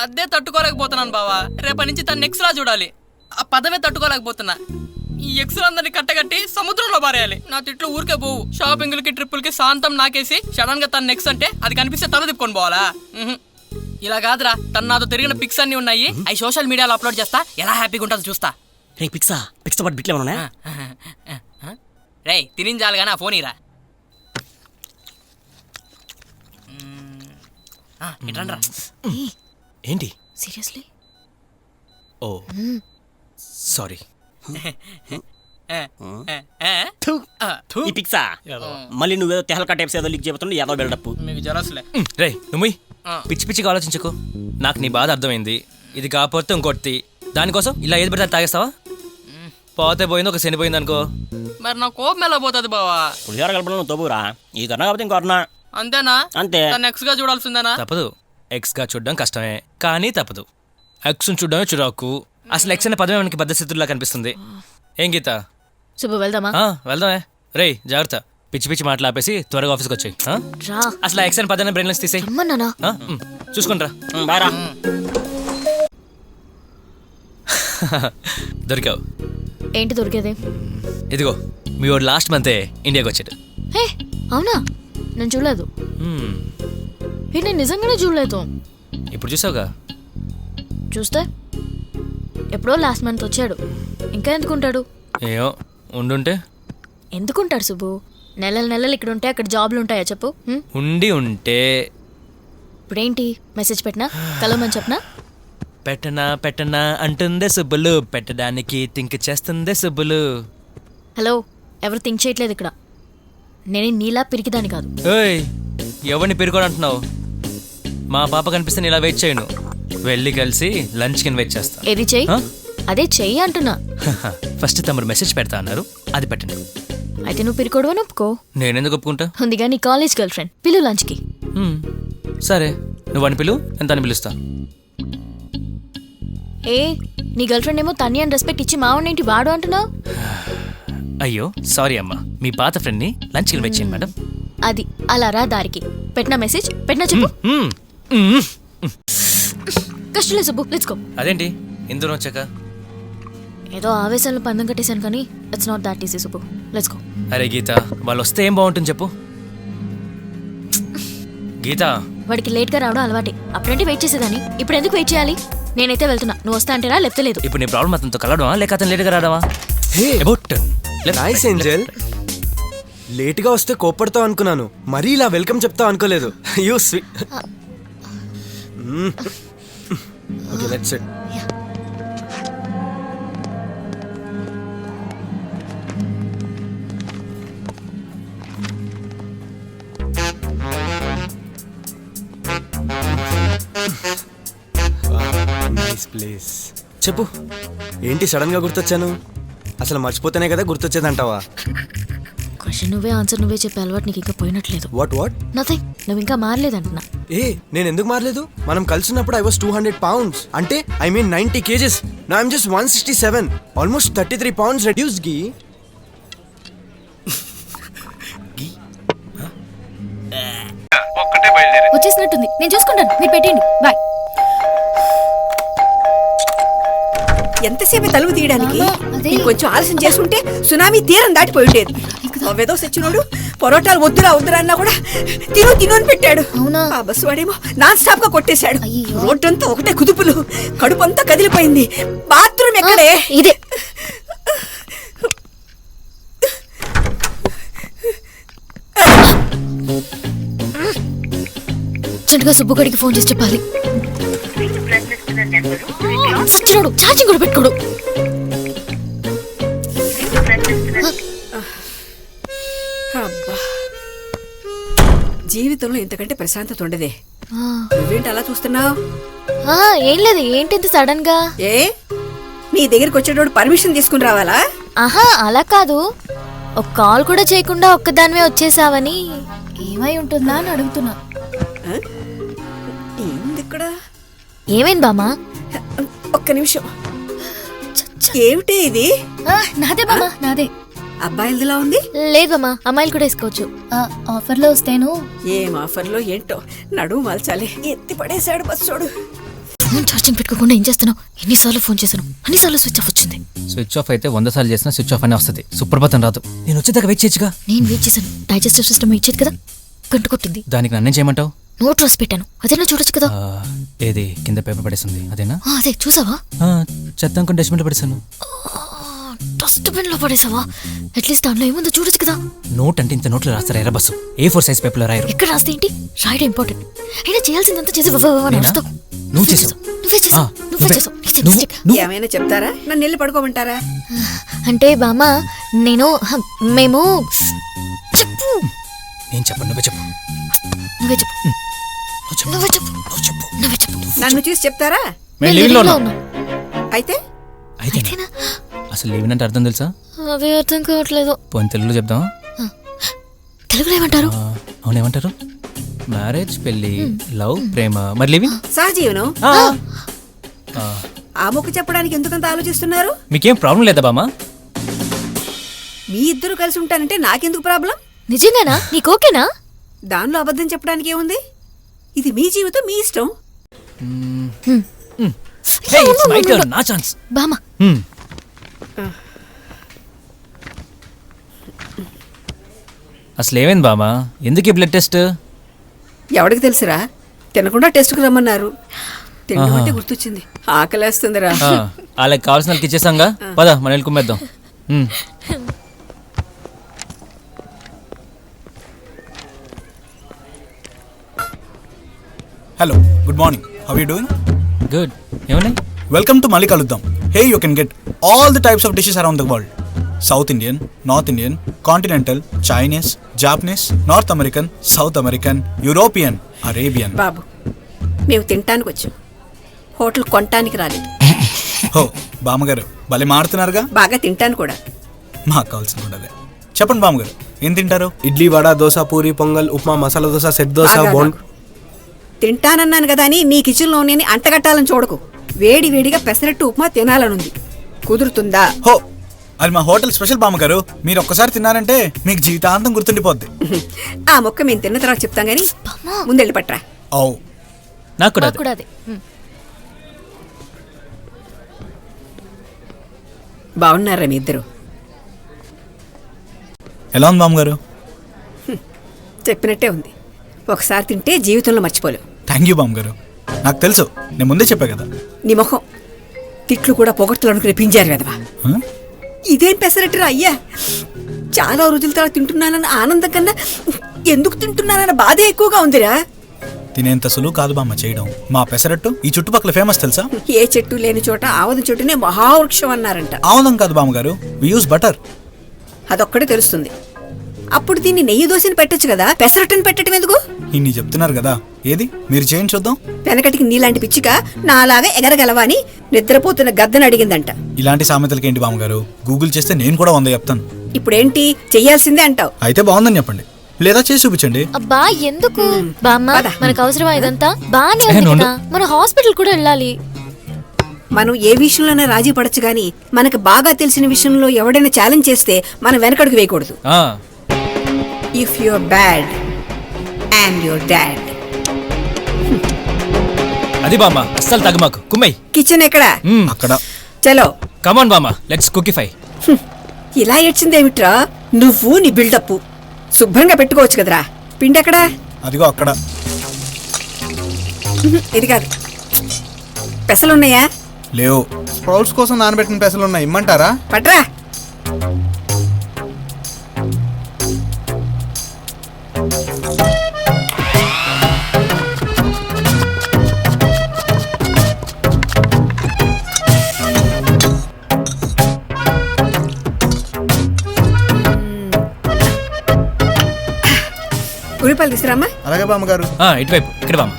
అదే తట్టుకోలేకపోతున్నాను బావా. రేపటి నుంచి తన నెక్స్ట్ లా చూడాలి. ఆ పదమే తట్టుకోలేకపోతున్నా. ఈ ఎక్స్లందరినీ కట్టగట్టి సముద్రంలో పారేయాలి. నా తిట్లు ఊరికే పోవు. షాపింగ్లకి, ట్రిప్పులకి శాంతం నాకేసి సడన్ గా తన నెక్స్ట్ అంటే అది కనిపిస్తే తల తిప్పుకొని పోవాలా? ఇలా కాదురా, తను నాతో తిరిగిన పిక్స్ అన్ని ఉన్నాయి. అవి సోషల్ మీడియాలో అప్లోడ్ చేస్తా, ఎలా హ్యాపీగా ఉంటుందో చూస్తా. రే పిక్సా పిక్స్తో పాటు బిట్లు ఏమన్నా రేయ్ తినించాలి కానీ ఆ ఫోన్ ఇరా ఇట్రా ఏంటి? సీరియస్లీ ఓ సారీ. ఈ పిక్సా మళ్ళీ నువ్వేదో తెహల్కా టైప్స్ ఏదో లీక్ చెబుతుండే ఏదో బిల్డప్. మీకు జలస్లే. రే నువ్వు పిచ్చి పిచ్చిగా ఆలోచించుకో. నాకు నీ బాధ అర్థమైంది. ఇది కాకపోతే ఇంకొట్టి దానికోసం ఇలా ఏది పెడితే తాగేస్తావా? పోతే పోయింది, ఒక శని పోయింది అనుకో. మరి నా కోపం ఎలా పోతుంది బావా? పులిహార కలపడం నువ్వు తోపురా. ఈ కన్నా కాకపోతే ఇంకొన్నా అంతేనా? అంతే. తను ఎక్స్ గా చూడాల్సిందేనా? తప్పదు. ఎక్స్ గా చూడడం కష్టమే, కానీ తప్పదు. ఎక్స్ చూడడమే చిరాకు. అసలు ఎక్స్ అనే పదమే మనకి బద్ధస్థితుల్లా కనిపిస్తుంది. ఏం గీత? శుభ వెళ్దామా? వెళ్దామే. రేయ్ జాగ్రత్త, పిచ్చి పిచ్చి మాటలు ఆపేసి త్వరగా ఆఫీస్కి వచ్చాయి. రా. అసలు ఎక్స్ అని పదాన్ని బ్రెయిన్ నుంచి తీసేయి. చూసుకుంట్రా. బారా దొరికావు. ఏంటి దొరికేది? ఇదిగో మీ వాడు లాస్ట్ మంతే ఇండియాకి వచ్చాడు. హే అవునా? నేను చూడలేదు. నేను నిజంగానే చూడలేదు. ఇప్పుడు చూసావుగా. చూస్తే ఎప్పుడో లాస్ట్ మంత్ వచ్చాడు. ఇంకా ఎందుకుంటాడు? ఏమో ఉండుంటే. ఎందుకుంటాడు సుబ్బు? నెలలు నెలలు ఇక్కడ ఉంటే అక్కడ జాబ్లు ఉంటాయా చెప్పు? ఉండి ఉంటే. ఇప్పుడేంటి మెసేజ్ పెట్టినా కలవమని చెప్పనా? పెట్టనా అంటుందే సుబ్బులు, పెట్టడానికి థింక్ చేస్తుందే సుబ్బులు. హలో, ఎవరు థింక్ చేయట్లేదు ఇక్కడ. నేను నీలా పిరికిదాని కాదు. ఏయ్ ఎవరిని పెరుకోడంటున్నావు? మా పాప కనిపిస్తే నేను ఇలా వెయిట్ చేయను. వెళ్ళి కలిసి లంచ్ కింద వెయిట్ చేస్తా. ఏది చెయ్యి? అదే చెయ్యి అంటున్నా. ఫస్ట్ తమరు మెసేజ్ పెడతా అన్నారు, అది పెట్టండి. అయితే నువ్వు పిరికోడు అని ఒప్పుకో. నేనెందుకు ఒప్పుకుంటా? ఉందిగా నీ కాలేజ్ గర్ల్ ఫ్రెండ్, పిలు లంచ్కి. సరే నువ్వు అని పిలు, ఎంత అని పిలుస్తా. ఏ నీ గర్ల్ ఫ్రెండ్ ఏమో తన్ని అని రెస్పెక్ట్ ఇచ్చి మావాడినేంటి వాడు అంటున్నావు? అయ్యో సారీ అమ్మా, మీ పాత ఫ్రెండ్ని లంచ్కి ఇన్వైట్ చేయండి మేడం. అది అలా రా దారికి. పెట్టినా మెసేజ్ పెట్టినా చెప్పు. కష్టలే సుబ్బు, లెట్స్ గో. అదేంటి ఇందూరం వచ్చాక? ఏదో ఆవేశంలో పందెం కట్టేశాను కానీ it's not that easy Subbu. Let's go. అరే గీత, వాళ్ళు వస్తే ఏం బాగుంటుంది చెప్పు. గీత, వాడికి లేట్గా రావడం అలవాటే. అప్పుడంటే వెయిట్ చేసేదాన్ని, ఇప్పుడు ఎందుకు వెయిట్ చేయాలి? నేనైతే వెళ్తున్నా, నువ్వు వస్తా అంటే రా, లేకపోతే లేదు. ఇప్పుడు నీ ప్రాబ్లం అతనితో కలవడమా లేక అతను లేట్గా రావడమా? Nice Angel. లేట్గా వస్తే కోప్పడతావు అనుకున్నాను, మరీ ఇలా వెల్కమ్ చెప్తావు అనుకోలేదు. You sweet. Okay let's SIT. Nice place. చెప్పు, ఏంటి సడన్ గా గుర్తొచ్చాను? అసలు మర్చిపోతేనే కదా గుర్తొచ్చేదంటావా? క్వశ్చన్ నువ్వే ఆన్సర్ నువ్వే చెప్పే అలవాటు నీకు ఇంకా పోయినట్లేదు. What nothing. నువ్వు ఇంకా మారలేదంటున్నా. ఏ నేను ఎందుకు మారలేదు? మనం కలిసినప్పుడు ఐ వాస్ 200 pounds, అంటే I mean 90 kgs. Now I'm just 167, almost 33 pounds reduce. గీ వచ్చేసినట్టుంది, నేను చూసుకుంటాను, మీరు పెట్టండి. బాయ్. ఎంతసేపు తలుపు తీయడానికి? కొంచెం ఆలస్యం చేసుకుంటే సునామీ తీరం దాటిపోయి ఉండేది. అవేదో సచ్చినోడు పొరోటాలు వద్దురా అన్నా కూడా తిను అని పెట్టాడు. ఆ బస్సు వాడేమో నాన్ స్టాప్ గా కొట్టేశాడు. రోడ్డంతా ఒకటే కుదుపులు, కడుపు అంతా కదిలిపోయింది. బాత్రూమ్ ఎక్కడే? ఇదే. చెంటుగా సుబ్బుగడికి ఫోన్ చేసి చెప్పాలి. సచ్చినోడు ఛార్జింగ్ కూడా పెట్టుకోడు. జీవితంలో ఇంతకంటే ప్రశాంతత ఉండదే. నువ్వేంటి అలా చూస్తున్నావు? ఏం లేదు. ఏంటి సడన్ గా? ఏ నీ దగ్గరికి వచ్చేటోడు పర్మిషన్ తీసుకుని రావాలా? ఆహా అలా కాదు, ఒక కాల్ కూడా చేయకుండా ఒక్కదానివే వచ్చేసావని ఏమై ఉంటుందా అని అడుగుతున్నా. ఏముంది ఇక్కడ? ఏమైంది బామా? ఒక్క నిమిషం. ఏమిటి ఇది? నాదే బామా, నాదే. అబ్బాయిలదిలా ఉంది. లేదు బామా, అమ్మాయిలు కూడా వేసుకోవచ్చు. ఆఫర్లో వస్తేను. ఏం ఆఫర్లో ఏంటో, నడుము మల్చాలి. ఎత్తి పడేశాడు బస్సోడు. ఫోన్ ఛార్జింగ్ పెట్టుకోకుండా ఏం చేస్తున్నావు? ఎన్నిసార్లు ఫోన్ చేశాను, అన్నిసార్లు స్విచ్ ఆఫ్ వచ్చింది. స్విచ్ ఆఫ్ అయితే 100 సార్లు చేసినా స్విచ్ ఆఫ్ అనే వస్తుంది. సుప్రభాతం రాదు. నేను వచ్చేదాకా వెయిట్ చేయొచ్చుగా. నేను వెయిట్ చేశాను, డైజెస్టివ్ సిస్టమ్ ఇచ్చేది కదా, గంట కొట్టింది. దానికి నన్నేం చేయమంటావు? నోట్ రాసి పెట్టాను, అదేనా చూడొచ్చు కదా. ఏది కింద పేపర్ పడేసింది అదేనా? అదే చూసావా? చెత్త అనుకుని డస్ట్బిన్లో పడేసాను. డస్ట్బిన్ లో పడేసావా? అట్లీస్ట్ దాంట్లో ఏముందో చూడొచ్చు కదా. నోట్ అంటే ఇంత నోట్లో రాస్తారా ఎర్ర బస్సు? A4 సైజ్ పేపర్లో రాయరు. ఎక్కడ రాస్తే ఏంటి? రాయడం ఇంపార్టెంట్. అయినా చేయాల్సిందంతా చేసి నడుస్తావు. నువ్వు చేసావు. నువ్వే చేసావు. నువ్వే చేసావు. ఏమైనా చెప్తారా? నన్ను వెళ్ళి పడుకోమంటారా? అంటే బామ్మ మేము చెప్పు. నేను చెప్పను, నువ్వే చెప్పు. నువ్వే చెప్పు. నువ్వే చెప్పు. నువ్వే చెప్పు. నన్ను చూసి చెప్తారా? మేము లీవ్లో ఉన్నాం. అయితే అయితేనా? అసలు లీవ్ అంటే అర్థం తెలుసా? అదే అర్థం కావట్లేదు. పోనీ తెలుగులో చెప్దాం. తెలుగులో ఏమంటారు? అవునేమంటారు? మ్యారేజ్, పెళ్లి, లవ్, ప్రేమ, మరి లివింగ్ సహజీవనం. ఆ ముక్క చెప్పడానికి ఎందుకంత ఆలోచిస్తున్నారు? మీకేం ప్రాబ్లం లేదా బామ్మ? మీ ఇద్దరు కలిసి ఉంటానంటే నాకెందుకు ప్రాబ్లం? నిజంగానా? నీకు ఓకేనా? దానిలో అబద్ధం చెప్పడానికి ఏముంది? ఇది మీ జీవితం, మీ ఇష్టం. Hey, it's my turn, నా ఛాన్స్. బామ్మ అసలు ఏమైంది బామ్మ? ఎందుకు ఈ బ్లడ్ టెస్ట్? ఎవడికి తెలుసురా? తినకుండా టెస్ట్కి రమ్మన్నారు. తినమంటే గుర్తొచ్చింది, ఆకలేస్తుందిరా. వాళ్ళకి కావాల్సిన వాళ్ళకి ఇచ్చేసాంగా, పద మన వెళ్ళి కుమ్మేద్దాం. Hello, good morning. How you doing? Good. ఏమన్నా? వెల్కమ్ టు మళ్ళీ కలుద్దాం. Hey, you can get all the types of dishes around the world. South Indian, North Indian, continental, Chinese, Japanese, North American, South American, European, Arabian. బాబు, మేము తినటానికి వచ్చాం, hotel కొనటానికి రాలేదు. హో బామ్మగారు, భలే మారుతున్నారుగా. బాగా తింటాను కూడా. మాకు కావాల్సింది కూడా అదే. చెప్పండి బామ్మగారు, ఏం తింటారు? ఇడ్లీ, వడ, దోశ, పూరి, పొంగల్, ఉప్మా, మసాలా దోశ, సెట్ దోశ, బోండ్. తింటానన్నాను కదా అని నీ కిచెన్లో నేను అంటగట్టాలని చూడకు. వేడి వేడిగా పెసరట్టు ఉప్మా తినాలనుంది, కుదురుతుందా? హో, అది మా హోటల్ స్పెషల్ బామ్మగారు. మీరు ఒక్కసారి తిన్నారంటే మీకు జీవితాంతం గుర్తుండిపోద్ది. ఆ మొక్క మేము తిన్న తర్వాత చెప్తాం గానీ ముందెళ్ళి పట్రా. ఓ, నాకు కూడా అదే. బాగున్నారా మీ ఇద్దరు? ఎలా ఉంది బామ్మగారు? చెప్పినట్టే ఉంది. ఒకసారి తింటే జీవితంలో మర్చిపోలేవు. థ్యాంక్ యూ బామ్మగారు. నాకు తెలుసు, నేను ముందే చెప్పా కదా. నీ మొహం తిట్లు కూడా పొగట్టులు అనుకుని పింజారు కదవా. ఇదేం పెసరట్టురా అయ్యా. చాలా రోజుల తర్వాత తింటున్నానన్న ఆనందం కన్నా ఎందుకు తింటున్నానన్న బాధే ఎక్కువగా ఉందిరా. తినేంత సులువు కాదు బామ్మ చేయడం. మా పెసరట్టు ఈ చుట్టుపక్కల ఫేమస్ తెలుసా? ఏ చెట్టు లేని చోట ఆవదం చెట్టునే మహావృక్షం అన్నారంట. ఆవదం కాదు బామ్మగారు, వి యూస్ బటర్. అదొక్కడే తెలుస్తుంది. అప్పుడు దీన్ని నెయ్యి దోశని పెట్టొచ్చు కదా, పెసరట్టుని పెట్టడం ఎందుకు? ఇన్ని చెప్తున్నారు కదా, ఏది మీరు చేయండి చూద్దాం. వెనకటికి నీలాంటి పిచ్చిక నాలాగా ఎగరగలవా అని నిద్రపోతున్న గద్దను అడిగిందంట. ఇలాంటి సామెతలకి ఏంటి బామ్మగారు? గూగుల్ చేస్తే నేను కూడా 100 చెప్తాను. ఇప్పుడేంటి చెయ్యాల్సిందే అంటావు? అయితే బాగుందని చెప్పండి, లేదా చేసి చూపించండి. అబ్బా ఎందుకు బామ్మ, మనకు అవసరమా ఇదంతా? బానే ఉంది కదా, మన హాస్పిటల్ కూడా వెళ్ళాలి. మనం ఏ విషయంలోనే రాజీ పడచ్చు గానీ మనకు బాగా తెలిసిన విషయంలో ఎవడైనా ఛాలెంజ్ చేస్తే మనం వెనకడుగు వేయకూడదు. If you're bad and your dad. అది బామ్మ, అస్సలు తగ్గమాకు. కుమ్మై. కిచెన్ ఎక్కడ? అక్కడ. చలో కమాన్ బామ్మ, లెట్స్ కుకిఫై. ఇలా ఏడ్చిందేమిట్రా నువ్వు? నీ బిల్డప్ శుభ్రంగా పెట్టుకోవచ్చు కదరా. పిండి ఎక్కడా? అదిగో అక్కడ. ఇది కాదు, పెసలున్నాయా? లేవు. స్ప్రౌట్స్ కోసం నానబెట్టిన పెసలు ఉన్నాయి, ఇమ్మంటారా? పట్రా. ఉల్లిపాయలు తీసుకురామ్మా. అలాగే బామ్మగారు. ఇటువైపు, ఇక్కడ బామ్మ.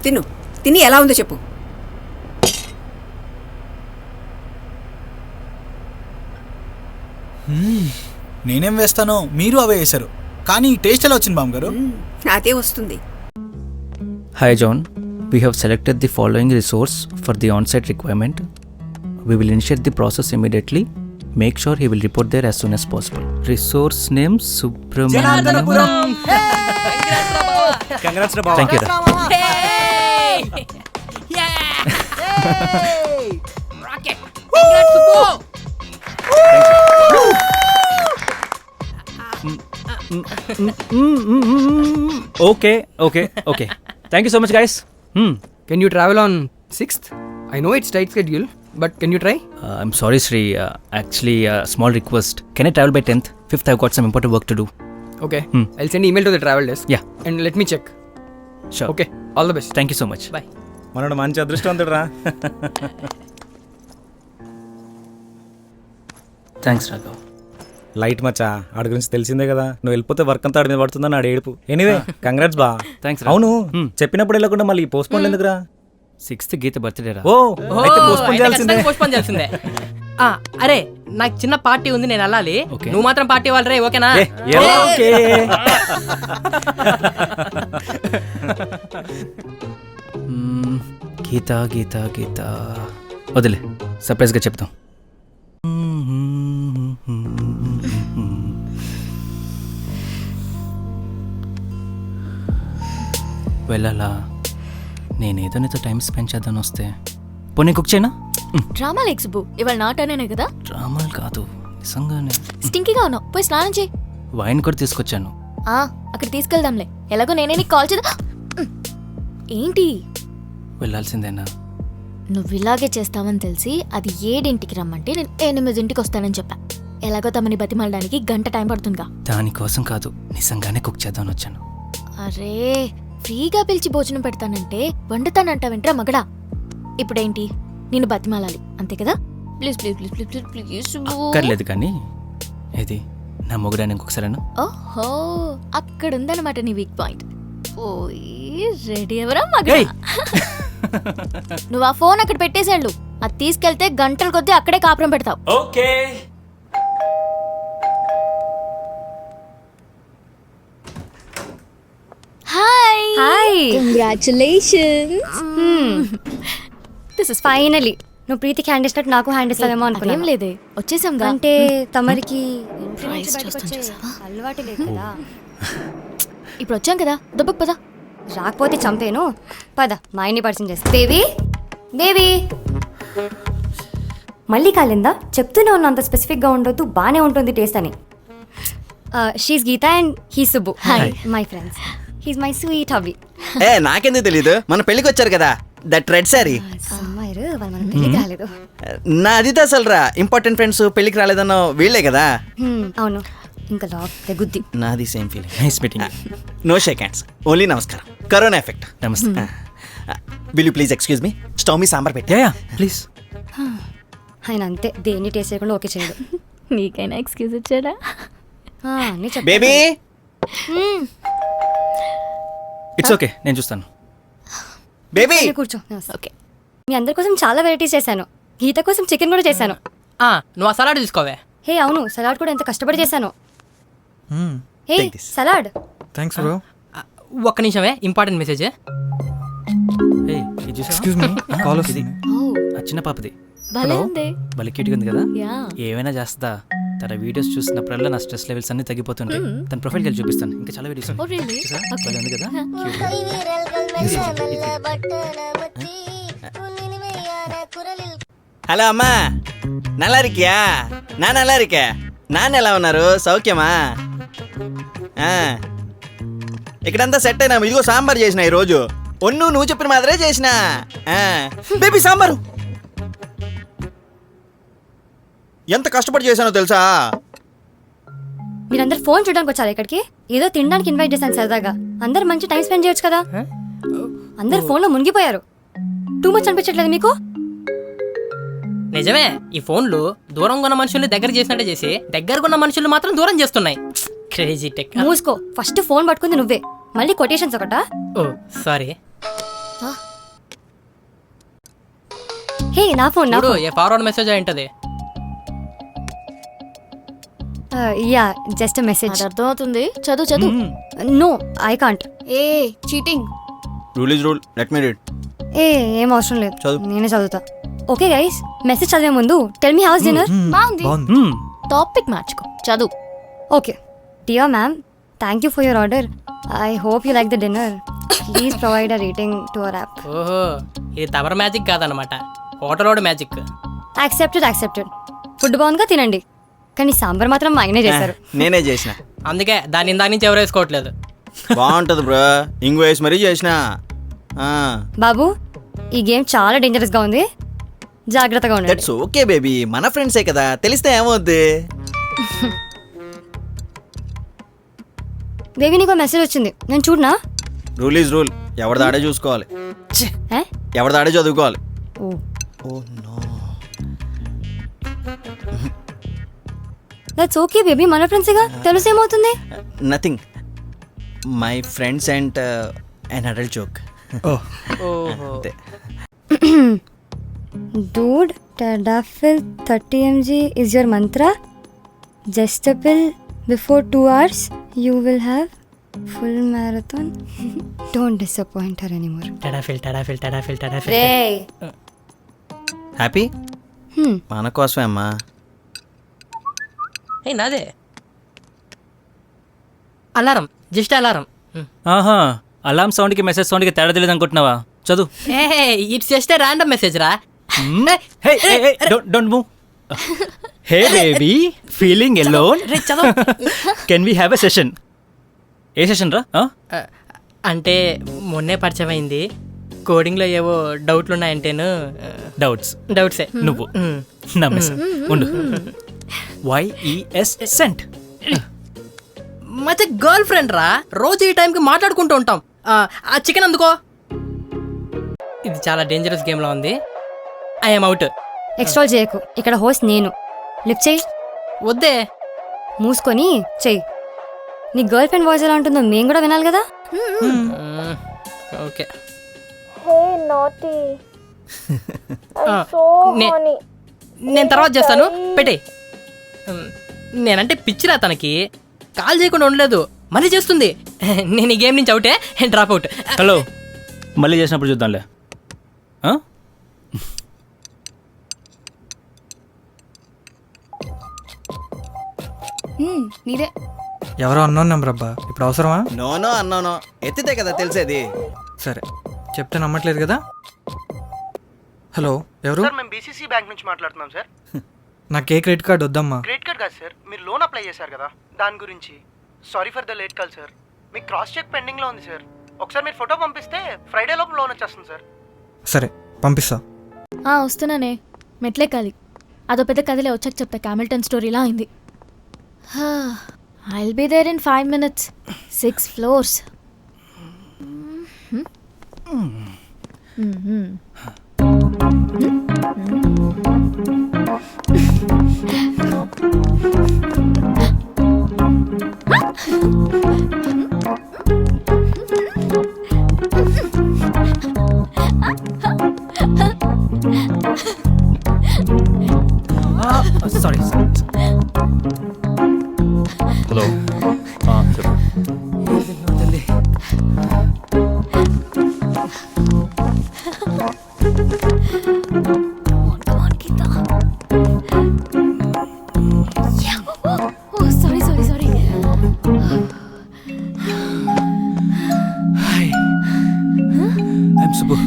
తిను, తిని ఎలా ఉందో చెప్పు. నేనేం వేస్తానో మీరు అవే వేశారు, కానీ టేస్ట్ ఎలా వచ్చింది బామ్మగారు? అదే వస్తుంది. Hi John, we have selected the following resource for the on-site requirement. We will initiate the process immediately. Make sure he will report there as soon as possible. Resource name Subramaniam. Congrats ra baba. Thank you. Rocket. Congrats Subbu. Okay okay okay thank you so much guys. Can you travel on 6th? I know it's tight schedule but can you try? I'm sorry Sri, actually small request, can I travel by 10th? 5th I've got some important work to do. Okay, I'll send email to the travel desk. Yeah. And let me check. Sure. Okay, all the best. Thank you so much. Bye. మనోడు మంచి అదృష్టవంతుడు రా. Thanks Raghav. Light మచ్చా, ఆడి గురించి తెలిసిందే కదా, నువ్వు వెళ్ళిపోతే work అంతా ఆడి మీద పడుతుందని ఆడు ఏడుపు. ఎనీవే కంగ్రాట్స్ బా. థ్యాంక్స్. అవును చెప్పినప్పుడు వెళ్ళకుండా మళ్ళీ పోస్ట్పోన్ ఎందుకురా? 6th గీత బర్త్డే రా. ఓ అయితే పోస్ట్పోన్ చేయాల్సిందే. పోస్ట్పోన్ చేయాల్సిందే. అరే నాకు చిన్న పార్టీ ఉంది, నేను వెళ్ళాలి. నువ్వు మాత్రం పార్టీ ఇవ్వాలి రే, ఓకేనా? ఓకే. గీత గీత గీత వదిలే, సర్ప్రైజ్గా చెప్తాం. వెళ్ళాలా? నేనేదో నీతో టైం స్పెండ్ చేద్దాను వస్తే. పోనీ కుక్ చేయనా? డ్రామాలు ఎక్స్బు ఇవాళ నాటనే కదా. డ్రామాలు కాదు నిజంగానే. స్టింకీగా ఉన్నావు, పోయి స్నానం చేయి. వైన్ కూడా తీసుకొచ్చాను. అక్కడ తీసుకెళ్దాంలే, ఎలాగో నేనే నీకు కాల్ చేద్దా. ఏంటి వెళ్ళాల్సిందేనా? నువ్వు ఇలాగే చేస్తావని తెలిసి అది 7ంటికి రమ్మంటే నేను 8ంటికి వస్తానని చెప్పా. ఎలాగో తమని బతిమాలడానికి గంట టైం పడుతుందిగా. దానికోసం కాదు, నిజంగానే కుక్ చేద్దామని వచ్చాను. అరే ఫ్రీగా పిలిచి భోజనం పెడతానంటే వండుతానంటావేంట్రా మగడా? ఇప్పుడేంటి, నేను బతిమాలాలి అంతే కదా? Please please please please please please. అక్కర్లేదు కానీ ఏది నా మొగుడాన్ని ఇంకొకసారేనా? ఓహో, అక్కడ ఉందన్నమాట నీ వీక్ పాయింట్. ఓయ్ రెడీ ఎవరా మగడా? నువ్వు ఆ ఫోన్ అక్కడ పెట్టేసేళ్ళు, అది తీసుకెళ్తే గంటల కొద్దీ అక్కడే కాపురం పెడతావు. Okay. Hi hi, congratulations. This is finally. నువ్వు ప్రీతికి హ్యాండ్ ఇచ్చినట్టు నాకు హ్యాండ్ ఇస్తావేమో ఏం అనుకున్నాను. లేదే, వచ్చేసాం. అంటే తమరికి అలవాటు లేదు కదా. ఇప్పుడు వచ్చాం కదా, దెబ్బకు పద. రాకపోతే చంపేను. పద మా ఆయన్ని పరిచయం చేస్తా. బేబీ బేబీ మళ్ళీ కాలిందా? చెప్తూనే ఉన్నా అంత స్పెసిఫిక్గా ఉండొద్దు, బాగానే ఉంటుంది టేస్ట్ అని. She's Geeta and he Subbu. Hi my friends. He's my sweet hubby. నాకెందుకు తెలీదు, మన పెళ్ళికి వచ్చారు కదా, దట్ రెడ్ సారీ. అమ్మాయిరు వాళ్ళు మన పెళ్ళికి రాలేదు. నా అది అసలు రా, ఇంపార్టెంట్ ఫ్రెండ్స్ పెళ్ళికి రాలేదన్న వీళ్ళే కదా. అవును, ఇంకా లాక్ తెగుద్ది. నాది same feeling. Nice meeting. No shake hands, only నమస్కారం. Corona effect. నమస్తే. Will you please excuse me, stove మీ సాంబార్ పెట్టా. ప్లీజ్. ఆయన అంతే, దేన్ని టేస్ట్ చేయకుండా ఓకే చేయడు. నీకైనా ఎక్స్క్యూజ్ ఇచ్చాడా? బేబీ ఇట్స్ ఓకే, నేను చూస్తాను. బేబీ కూర్చో. ఓకే, మీ అందరి కోసం చాలా వెరైటీస్ చేశాను. గీత కోసం చికెన్ కూడా చేశాను. నువ్వు ఆ సలాడ్ తీసుకోవే. హే అవును, సలాడ్ కూడా ఎంత కష్టపడి చేశాను. Hey salad. Thanks bro. ఒక్క నిమిషమే, important message. Excuse me, call వస్తుంది. చిన్న పాపది. భలే ఉంది. భలే క్యూట్గా ఉంది కదా. యా. ఏమైనా చేస్తా. తన వీడియోస్ చూసినప్పుడల్లా నా స్ట్రెస్ లెవెల్స్ అన్ని తగ్గిపోతుంటాయి. తన ప్రొఫైల్ వెళ్ళి చూపిస్తాను, ఇంకా చాలా వీడియోస్ Oh, really? భలే ఉంది కదా. హలో అమ్మా, నల్లా இருக்கியா? నా నల్లా இருக்கே. నాన్న ఎలా ఉన్నారు, సౌఖ్యమా? ఇక్కడంతా సెట్ అయినా. ఇదిగో సాంబార్ చేసిన ఈరోజు. నువ్వు చెప్పిన మాదిరే చేసిన. బేబీ సాంబారు ఎంత కష్టపడి చేశానో తెలుసా? మీరందరు ఫోన్ చూడడానికి వచ్చారు ఇక్కడికి? ఏదో తినడానికి ఇన్వైట్ చేశాను సరదాగా. అందరు మంచి టైం స్పెండ్ చేయొచ్చు కదా. అందరు ఫోన్లో మునిగిపోయారు. టూ మచ్ అనిపించట్లేదు మీకు? నిజమే, ఈ ఫోన్లు దూరంగా ఉన్న మనుషుల్ని దగ్గర చేసినట్టే చేసి దగ్గరగా ఉన్న మనుషుల్ని మాత్రం దూరం చేస్తున్నాయి. Crazy tech. మూసుకో. ఫస్ట్ ఫోన్ పట్టుకుంది నువ్వే, మళ్ళీ కొటేషన్స్ ఒకటా? ఓ సారీ. హే నా ఫోన్ నా ఏ ఫార్వర్డ్ మెసేజ్ అయింటది. Yeah just message. అర్థమవుతుంది, చదువు చదువు. No I can't. A cheating. Rule is rule, let me read. ఏం అవసరం లేదు, నేనే చదువుతా. ఓకే గైస్, మెసేజ్ చదివే ముందు టెల్ మీ హౌస్ డిన్నర్. బాగుంది. టాపిక్ మార్చుకో, చదువు. Okay. Dear ma'am, thank you for your order. I hope you like the dinner. Please provide a rating to our app. ఓహో, ఇది తవర మ్యాజిక్ కాదనమాట, హోటల్ మ్యాజిక్. యాక్సెప్టెడ్. ఫుడ్ బాగుందిగా, తినండి. కానీ సాంబార్ మాత్రం మా ఆయనే చేశారు. నేనే చేసిన. అందుకే దాని ఇందాక నుంచి ఎవరు వేసుకోవట్లేదు. బాగుంటది బ్రో, ఇంగు వేసి మరీ చేసిన. బాబు ఈ గేమ్ చాలా డేంజరస్ గా ఉంది, జాగ్రత్తగా ఉండండి. దట్స్ ఓకే బేబీ, మన ఫ్రెండ్సే కదా, తెలిస్తే ఏమవుద్ది. బేబీ నీకు మెసేజ్ వచ్చింది, నేను చూడనా? రూల్ ఈజ్ రూల్, ఎవరిదాడే చూసుకోవాలి, ఎవరిదాడే చదువుకోవాలి. దట్స్ ఓకే బేబీ, మన ఫ్రెండ్సేగా, తెలుసు ఏమవుతుంది. Nothing, my friends and an adult joke. Dude, Tadafil 30 mg is your mantra. Just a pill before 2 hours, you will have full marathon. Don't disappoint her anymore. Tadafil. Ray. Happy మన కోసమే అమ్మా. నాదే alarm, just alarm. ఆహా, alarm సౌండ్కి message సౌండ్కి తేడా తెలియదు అనుకుంటున్నావా? చదువు. It's just a random message రా. Don't move. Hey baby, feeling alone? Can we have a session? A session రా? అంటే మొన్నే పరిచయం అయింది, కోడింగ్లో ఏవో డౌట్లు ఉన్నాయంటేను. డౌట్సే నువ్వు నమ్మేసా. ఉండు. YES సెంట్. మధ్య గర్ల్ ఫ్రెండ్ రా, రోజు ఈ టైంకి మాట్లాడుకుంటూ ఉంటాం. ఆ చికెన్ అందుకో. ఇది చాలా డేంజరస్ గేమ్లో ఉంది. I'm out. ఎక్స్ట్రాల్ చేయకు, ఇక్కడ హోస్ట్ నేను. లిఫ్ట్ చేయి. వద్దే. మూసుకొని చెయ్యి. నీ గర్ల్ ఫ్రెండ్ వాయిస్ ఎలా ఉంటుందో మేము కూడా వినాలి కదా. ఓకే. నేను తర్వాత చేస్తాను, పెట్టే. నేనంటే పిచ్చిరా తనకి, కాల్ చేయకుండా ఉండలేదు, మళ్ళీ చేస్తుంది. నేను ఈ గేమ్ నుంచి అవుటే, డ్రాప్ అవుట్. హలో, మళ్ళీ చేసినప్పుడు చూద్దాంలే. నీదే. ఎవరో అన్నోన్ నెంబర్ అబ్బా, ఇప్పుడు అవసరమా? నోనో అన్నోనో ఎత్తితే కదా తెలిసేది. సరే చెప్తే నమ్మట్లేదు కదా. హలో, ఎవరు? సార్ మేము బీసీసీ బ్యాంక్ నుంచి మాట్లాడుతున్నాం సార్. నాకు ఏ క్రెడిట్ కార్డ్ వద్దమ్మా. క్రెడిట్ కార్డ్ కాదు సార్, మీరు లోన్ అప్లై చేశారు కదా దాని గురించి. Sorry for the late call sir. మీకు క్రాస్ చెక్ పెండింగ్లో ఉంది సార్. ఒకసారి మీరు ఫోటో పంపిస్తే ఫ్రైడే లోపు లోన్ వచ్చేస్తుంది సార్. సరే పంపిస్తా. వస్తున్నానే, మెట్లెక్కాలి. అదో పెద్ద కథలే, వచ్చాక చెప్తా. క్యామిల్టన్ స్టోరీలా అయింది. I'll be there in 5 minutes. 6 floors. Sorry. Hello, చెప్పు. Sorry. Hi. I'm Subbu.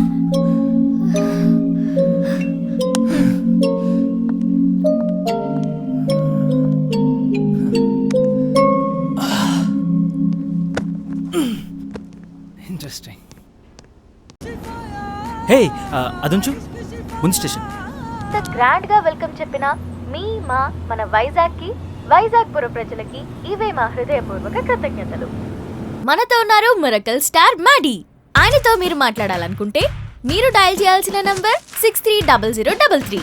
Interesting. Hey, అదుంచు, ముందు స్టేషన్. గ్రాండ్ గా వెల్కమ్ చెప్పిన మన వైజాగ్ పుర ప్రజలకి ఇవే మా హృదయపూర్వక కృతజ్ఞతలు. మనతో ఉన్నారు మిరకల్ స్టార్ మాడీ. ఆయనతో మీరు మాట్లాడాలనుకుంటే మీరు డయల్ చేయాల్సిన నంబర్ 630033.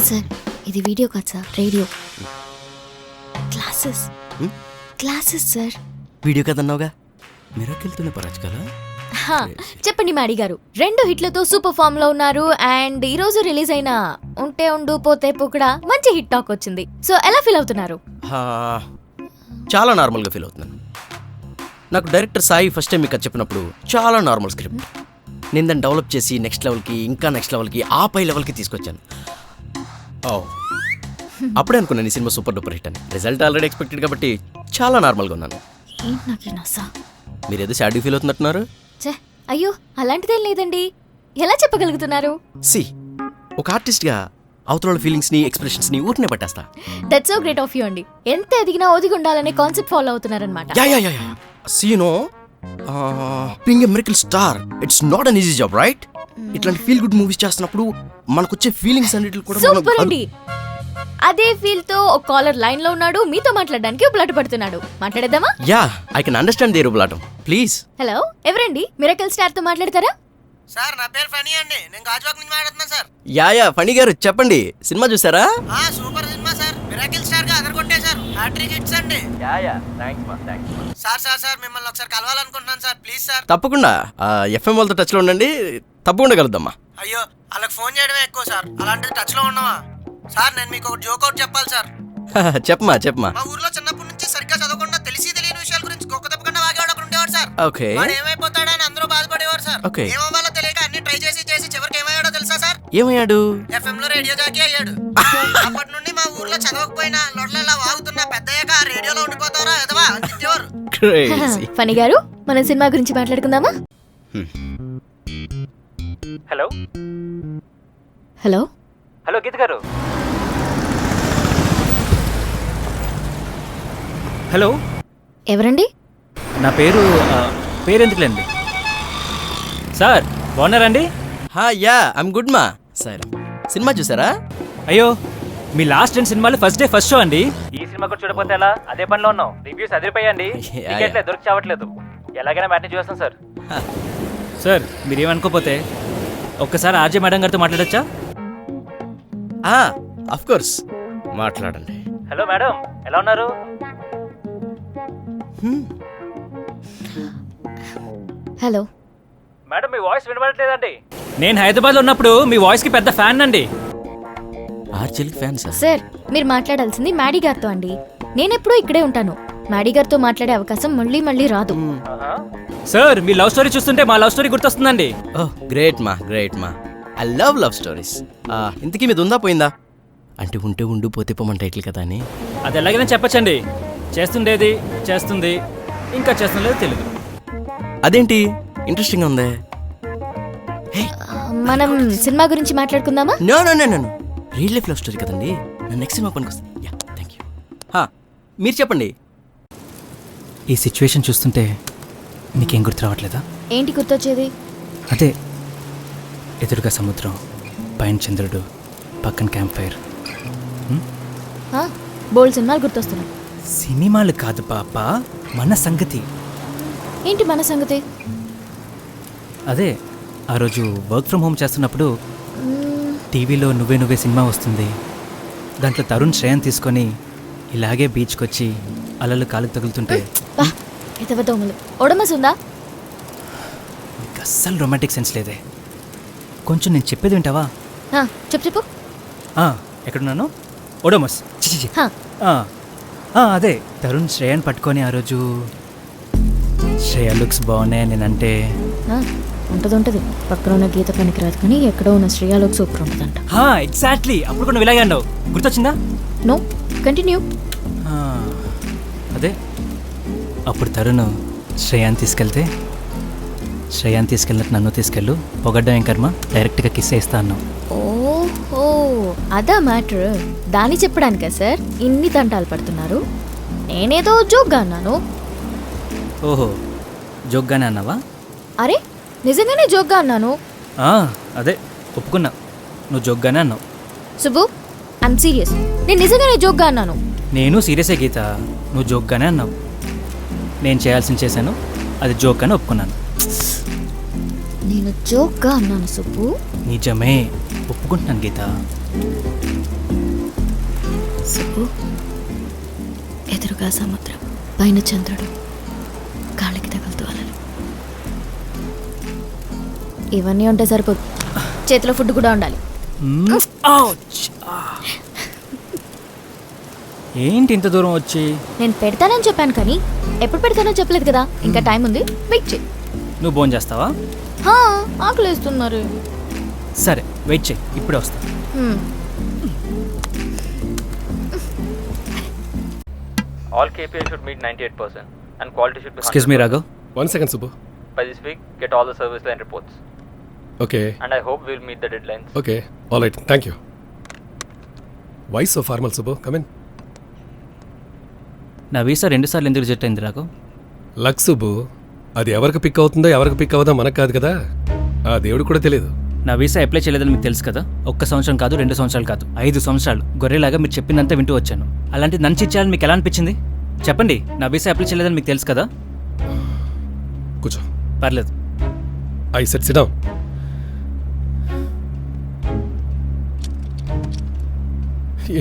సార్, ఇది వీడియో కాదు sir, radio. Classes sir. Video కదన్నావుగా, మిరకల్తోనే పరచగల. చెప్పండి మాడీ గారు. 2 హిట్లతో సూపర్ ఫామ్ లో ఉన్నారు. అండ్ ఈ రోజు రిలీజ్ అయిన ఉంటే ఉండు పోతే కూడా మంచి హిట్ టాక్ వచ్చింది. సో ఎలా ఫీల్ అవుతున్నారు? చాలా నార్మల్గా ఫీల్ అవుతున్నాను. నాకు డైరెక్టర్ సాయి ఫస్ట్ టైం మీకు చెప్పినప్పుడు చాలా నార్మల్ స్క్రిప్ట్, నేను దాన్ని డెవలప్ చేసి నెక్స్ట్ లెవెల్కి, ఇంకా నెక్స్ట్ లెవెల్కి, ఆ పై లెవెల్కి తీసుకొచ్చాను. అప్పుడే అనుకున్నాను ఈ సినిమా సూపర్ డూపర్ హిట్ అని. రిజల్ట్ ఆల్రెడీ ఎక్స్పెక్టెడ్ కాబట్టి చాలా నార్మల్గా ఉన్నాను. మీరేదో సాడ్ ఫీల్ అవుతున్నట్టున్నారు. అయ్యో, అలాంటిదేం లేదండి. ఎలా చెప్పగలుగుతున్నారు? ఒక ఆర్టిస్ట్గా అవతల ఫీలింగ్స్ని ఎక్స్ప్రెషన్స్ని ఊరినే పట్టేస్తా. That's so great of you అండి. ఎంత ఎదిగినా ఒదిగి ఉండాలనే కాన్సెప్ట్ ఫాలో అవుతున్నారనమాట. Yeah see no being a miracle star it's not an easy job right. ఇట్లాంటి ఫీల్ గుడ్ మూవీస్ చేస్తున్నప్పుడు మనకు వచ్చే ఫీలింగ్స్ అన్నిటి కూడా సూపర్ అండి. అదే ఫీల్ తో ఒక కాలర్ లైన్ లో ఉన్నాడు, మీతో మాట్లాడడానికి ఉపలాట పడుతున్నాడు. మాట్లాడేద్దామా? Yeah I can understand there ఉపలాటం. ప్లీజ్. హలో, ఎవరండి? మిరకల్ స్టార్ తో మాట్లాడతారా? సార్ నా పేరు ఫనీ అండి, నేను గాజువాక్ నుంచి మాట్లాడుతున్నాను సార్. యా ఫనీ గారు చెప్పండి, సినిమా చూసారా? Super cinema sir, miracle star గా అదరగొట్టేశారు, హ్యాట్రిక్ హిట్స్ అండి. థాంక్స్ సార్ మిమ్మల్ని ఒకసారి కలవాలనుకుంటున్నాను సార్, ప్లీజ్ సార్. తప్పకుండా ఎఫ్ఎం వాళ్ళతో టచ్ లో ఉండండి, తప్పకుండా కలుద్దామా. అయ్యో వాళ్ళకి ఫోన్ చేయడమే ఎక్కువ సార్, అలాంటిది టచ్ లో ఉన్నావా సార్? నేను మీకు ఒక జోక్ అవుట్ చెప్పాలి సార్. చెప్పమా. మా ఊర్లో చిన్నప్పటి నుంచి సరిగ్గా చదవకుండా తెలియని విషయాల గురించి గొప్ప తప్పకుండా వాగేవాడు ఒకడు ఉండేవాడు సార్. ఓకే. వాడు ఏమైపోతాడా అని అందరూ బాధపడేవారు సార్. ఓకే. ఏమవ్వాలో తెలియక అన్ని ట్రై చేసి చివరికి ఏమయ్యాడో తెలుసా సార్? ఏమయ్యాడు? ఎఫ్ఎం లో రేడియో జాకీ అయ్యాడు. అప్పటి నుండి మా ఊర్లో చదవకపోయినా లొడలలా వాగుతున్నా పెద్దయ్యాక ఆ రేడియోలో ఉండిపోతారా ఎదవా అని తిట్టేవారు. ఫనీ గారు, మనం సినిమా గురించి మాట్లాడుకుందామా? హలో హలో హలో గీత గారు. హలో, ఎవరండి? నా పేరెందుకులేండి. సార్ బాగున్నారండి? యా ఐమ్ గుడ్ మా. సార్ సినిమా చూసారా? అయ్యో, మీ లాస్ట్ 2 సినిమాలు ఫస్ట్ డే ఫస్ట్ షో అండి. ఈ సినిమా కూడా చూడకపోతే ఎలా? అదే పనిలో ఉన్నాం. రివ్యూస్ అదిరిపోయండి. టికెట్లే దొరికి చావట్లేదు. ఎలాగైనా మ్యాట్ని చూస్తాం సార్. సార్ మీరేమనుకోపోతే ఒక్కసారి ఆర్జే మేడం గారితో మాట్లాడచ్చా? ఆఫ్ కోర్స్ మాట్లాడండి. హలో మేడం, ఎలా ఉన్నారు? హలో మేడం, మీ వాయిస్ వినబడట్లేదండి. నేను హైదరాబాద్లో ఉన్నప్పుడు మీ వాయిస్కి పెద్ద ఫ్యాన్ అండి. ఆర్జేకి ఫ్యాన్ సార్. సార్ మీరు మాట్లాడాల్సింది మ్యాడీ గారితో అండి. నేనెప్పుడూ ఇక్కడే ఉంటాను. మ్యాడీ గారితో మాట్లాడే అవకాశం మళ్ళీ రాదు. సార్ మీ లవ్ స్టోరీ చూస్తుంటే మా లవ్ స్టోరీ గుర్తొస్తుందండి. ఓహ్ గ్రేట్ మా ఐ లవ్ స్టోరీస్. ఇంతకీ మీద ఉందా పోయిందా? అంటే ఉంటే ఉండు పోతే పోమని టైటిల్ కదా అని. అది ఎలాగైనా చెప్పచ్చండి. చేస్తుండేది చేస్తుంది, ఇంకా చేస్తుండేది తెలియదు. అదేంటి ఇంట్రెస్టింగ్ గా ఉందే. మనం సినిమా గురించి మాట్లాడుకుందామా? No real life love story కదండి. నా నెక్స్ట్ సినిమా పనికి వస్తుంది. Yeah thank you. మీరు చెప్పండి. ఈ సిచ్యువేషన్ చూస్తుంటే నీకేం గుర్తు రావట్లేదా? ఏంటి గుర్తొచ్చేది? అదే ఎదురుగా సముద్రం, పైన చంద్రుడు, పక్కన క్యాంప్ ఫైర్. బోల్డ్ సినిమాలు గుర్తొస్తున్నాయి. సినిమాలు కాదు పాప, మన సంగతి. ఏంటి మన సంగతి? అదే ఆ రోజు వర్క్ ఫ్రమ్ హోమ్ చేస్తున్నప్పుడు టీవీలో నువ్వే సినిమా వస్తుంది. దాంట్లో తరుణ్ శ్రేయన్ తీసుకొని ఇలాగే బీచ్కి వచ్చి అలలు కాలుకు తగులుతుంటే ఎదవదోమలు ఒడమస్ ఉందా? నీకు అస్సలు రొమాంటిక్ సెన్స్ లేదే. కొంచెం నేను చెప్పేది వింటావా? చెప్పు. ఎక్కడున్నాను? ఒడమస్. చిచి. అదే తరుణ్ శ్రేయన్ పట్టుకొని ఆ రోజు శ్రేయ లుక్స్ బాగున్నాయి నేనంటే ఉంటది. పక్కన ఉన్న గీత పనికి రాదు కానీ ఎక్కడో ఉన్న శ్రేయ లుక్స్ సూపర్ ఉంటుందంట. ఎగ్జాక్ట్లీ. అప్పుడు కూడా ఇలాగే అన్నావు. గుర్తొచ్చిందా? No, continue. అదే అప్పుడు తరుణ్ శ్రేయాన్ని తీసుకెళ్ళినట్టు నన్ను తీసుకెళ్ళు, పొగడ్డం ఏం కర్మ, డైరెక్ట్గా కిస్ వేస్తా అన్నావు. ఓహో అదా మ్యాటర్. దాన్ని చెప్పడానికా సార్ ఇన్ని తంటాలు పడుతున్నారు? నేనేదో జోక్గా అన్నాను. ఓహో జోక్గానే అన్నావా? అరే నిజంగానే జోక్గా అన్నాను. అదే ఒప్పుకున్నా, నువ్వు జోక్గానే అన్నావు. సుబ్బు ఐఎమ్ సీరియస్, నేను నిజంగానే జోక్గా అన్నాను. నేను సీరియసే గీత, నువ్వు జోక్గానే అన్నావు. నేను చేయాల్సింది చేశాను, అది జోక్ అని ఒప్పుకున్నాను. నేను జోక్గా అన్నాను సుబ్బు. నిజమే, ఒప్పుకుంటున్నాను గీత. సుబ్బు ఎదురుగా సముద్రం, పైన చంద్రుడు, కాళ్ళకి తగులుతూ అలలు. ఇవన్నీ ఉంటే సరిపోదు, చేతిలో ఫుడ్ కూడా ఉండాలి. ఏంటి ఇంత దూరం వచ్చి? నేను పెడతానని చెప్పాను కానీ ఎప్పుడు పెడతానో చెప్పలేదు కదా. ఇంకా టైం ఉంది, వెయిట్ చేయి. నువ్వు భోజనం చేస్తావా? ఆకలేస్తున్నారు. సరే వెయిట్ చేయి, ఇప్పుడే వస్తా. All KPI should meet 98% and quality should be 100%. Excuse me, Raghav. 1 second, Subbu. By this week, get all the service line reports. Okay. And I hope we'll meet the deadlines. Okay. All right. Thank you. Why so formal Subbu come in. నా visa 2 సార్లు ఎందుకు reject అయింది Raghav? Luck Subbu, అది ఎవరికి pick అవుతుందో ఎవరికి pick అవుతుందో మనకు కాదు కదా, ఆ దేవుడు కూడా తెలియదు. నా వీసా అప్లై చేయలేదని మీకు తెలుసు కదా. 1 సంవత్సరం కాదు, 2 సంవత్సరాలు కాదు, 5 సంవత్సరాలు గొర్రెలాగా మీరు చెప్పిందంతా వింటూ వచ్చాను. అలాంటి నన్ను ఇచ్చేయాలని మీకు ఎలా అనిపించింది చెప్పండి. నా వీసా అప్లై చేయలేదని మీకు తెలుసు కదా. కూర్చో. పర్లేదు. I set SIT down.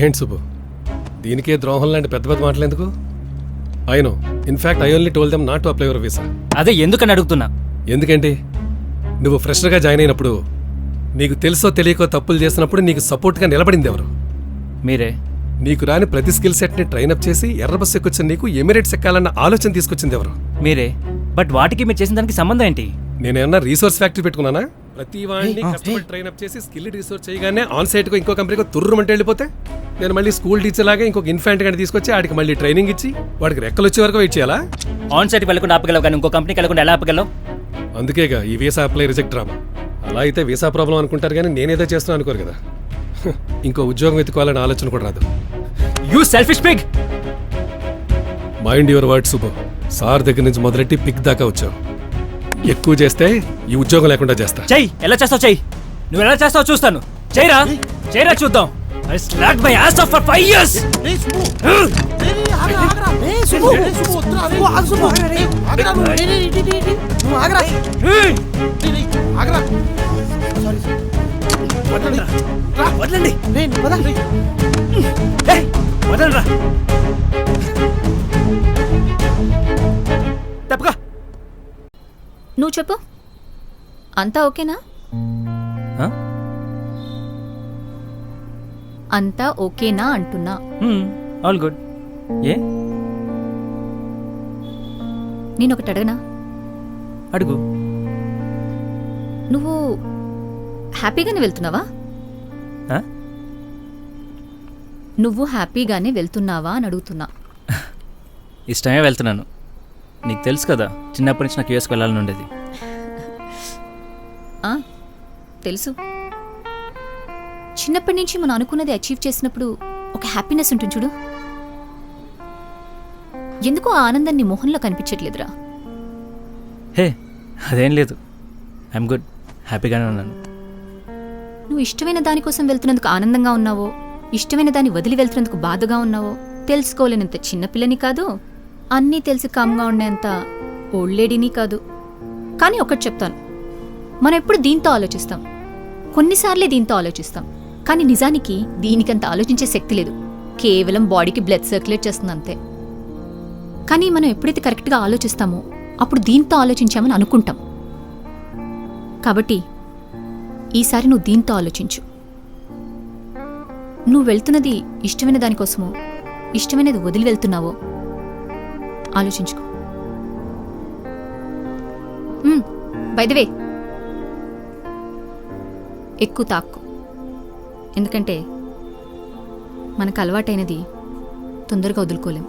ఏంటి సుబ్బు, దీనికే ద్రోహం లాంటి పెద్ద పెద్ద మాటలు ఎందుకు? I know, in fact I only told them not to apply your visa. అదే ఎందుకని అడుగుతున్నా. ఎందుకంటే నువ్వు ఫ్రెషర్గా జాయిన్ అయినప్పుడు నీకు తెలుసో తెలియకో తప్పులు చేసినప్పుడు నీకు సపోర్ట్గా నిలబడింది ఎవరు? మీరే. నీకు రాని ప్రతి స్కిల్ సెట్ని ట్రైనప్ చేసి ఎర్ర బస్సు ఎక్కొచ్చిన నీకు ఎమిరేట్స్ ఎక్కాలన్న ఆలోచన తీసుకొచ్చింది ఎవరు? మీరే. బట్ వాటికి మీరు చేసిన దానికి సంబంధం ఏంటి? నేనేమన్నా రీసోర్స్ ఫ్యాక్టరీ పెట్టుకున్నానా? ప్రతి వాడిని కష్టపడి ట్రైనప్ చేసి స్కిల్ రీసోర్స్ చేయగానే ఆన్ సైట్కు ఇంకో కంపెనీకి తుర్రుమంటే వెళ్ళిపోతే నేను మళ్ళీ స్కూల్ టీచర్ లాగా ఇంకొక ఇన్ఫాంట్ గాని తీసుకొచ్చి ఆడికి మళ్ళీ ట్రైనింగ్ ఇచ్చి వాడికి రెక్కలు వచ్చే వరకు వెయిట్ చేయాలా? ఆన్ సైట్కి వెళ్ళకుండా ఆపగలవు కానీ ఇంకో కంపెనీకి వెళ్ళకుండా ఎలా ఆపగలవు? అందుకేగా ఈ వీసా అప్లై రిజెక్ట్ డ్రామా. అలా అయితే వీసా ప్రాబ్లం అనుకుంటారు కానీ నేనేదో చేస్తున్నాను అనుకోరు కదా. ఇంకో ఉద్యోగం వెతుకోవాలని ఆలోచన కూడా రాదు. You selfish Pig. Mind your word super. Sir దగ్గర నుంచి మొదలెట్టి పిక్ దాకా వచ్చావు. ఎక్కువ చేస్తే ఈ ఉద్యోగం లేకుండా చేస్తా. చెయ్యి. ఎలా చేస్తావు చెయ్యి. నువ్వు ఎలా చేస్తావు చూస్తాను. చేయరా చేయరా చూద్దాం. I slacked my ass off for 5 years. వదలండి. వదలరా. తప్పగా. నువ్వు చెప్పు, అంతా ఓకేనా? అంతా ఓకేనా అంటున్నా. All good. ఏ నేను ఒకటి అడగనా? అడుగు. నువ్వు హ్యాపీగానే వెళ్తున్నావా? నువ్వు హ్యాపీగానే వెళ్తున్నావా అని అడుగుతున్నా. ఇష్టమే వెళ్తున్నాను. నీకు తెలుసు కదా, చిన్నప్పటి నుంచి నాకు యూఎస్కి వెళ్ళాలని ఉండేది. తెలుసు. చిన్నప్పటి నుంచి మనం అనుకున్నది అచీవ్ చేసినప్పుడు ఒక హ్యాపీనెస్ ఉంటుంది చూడు. ఎందుకో ఆ ఆనందాన్ని మొహంలో కనిపించట్లేదురా. హే, అదేం లేదు. I'm good. హ్యాపీగానే ఉన్నాను. నువ్వు ఇష్టమైన దానికోసం వెళ్తున్నందుకు ఆనందంగా ఉన్నావో, ఇష్టమైన దాన్ని వదిలి వెళ్తున్నందుకు బాధగా ఉన్నావో తెలుసుకోలేనంత చిన్నపిల్లని కాదు, అన్నీ తెలిసి కామ్గా ఉండేంత ఓల్డ్ లేడీని కాదు. కానీ ఒకటి చెప్తాను, మనం ఎప్పుడు దీంతో ఆలోచిస్తాం, కొన్నిసార్లే దీంతో ఆలోచిస్తాం. కానీ నిజానికి దీనికంత ఆలోచించే శక్తి లేదు. కేవలం బాడీకి బ్లడ్ సర్క్యులేట్ చేస్తుంది అంతే. కానీ మనం ఎప్పుడైతే కరెక్ట్గా ఆలోచిస్తామో అప్పుడు దీంతో ఆలోచించామని అనుకుంటాం. కాబట్టి ఈసారి నువ్వు దీంతో ఆలోచించు. నువ్వు వెళ్తున్నది ఇష్టమైన దానికోసమో, ఇష్టమైనది వదిలి వెళ్తున్నావో ఆలోచించుకో. బై ద వే, ఎక్కువ తాక్కు. ఎందుకంటే మనకు అలవాటైనది తొందరగా వదులుకోలేం.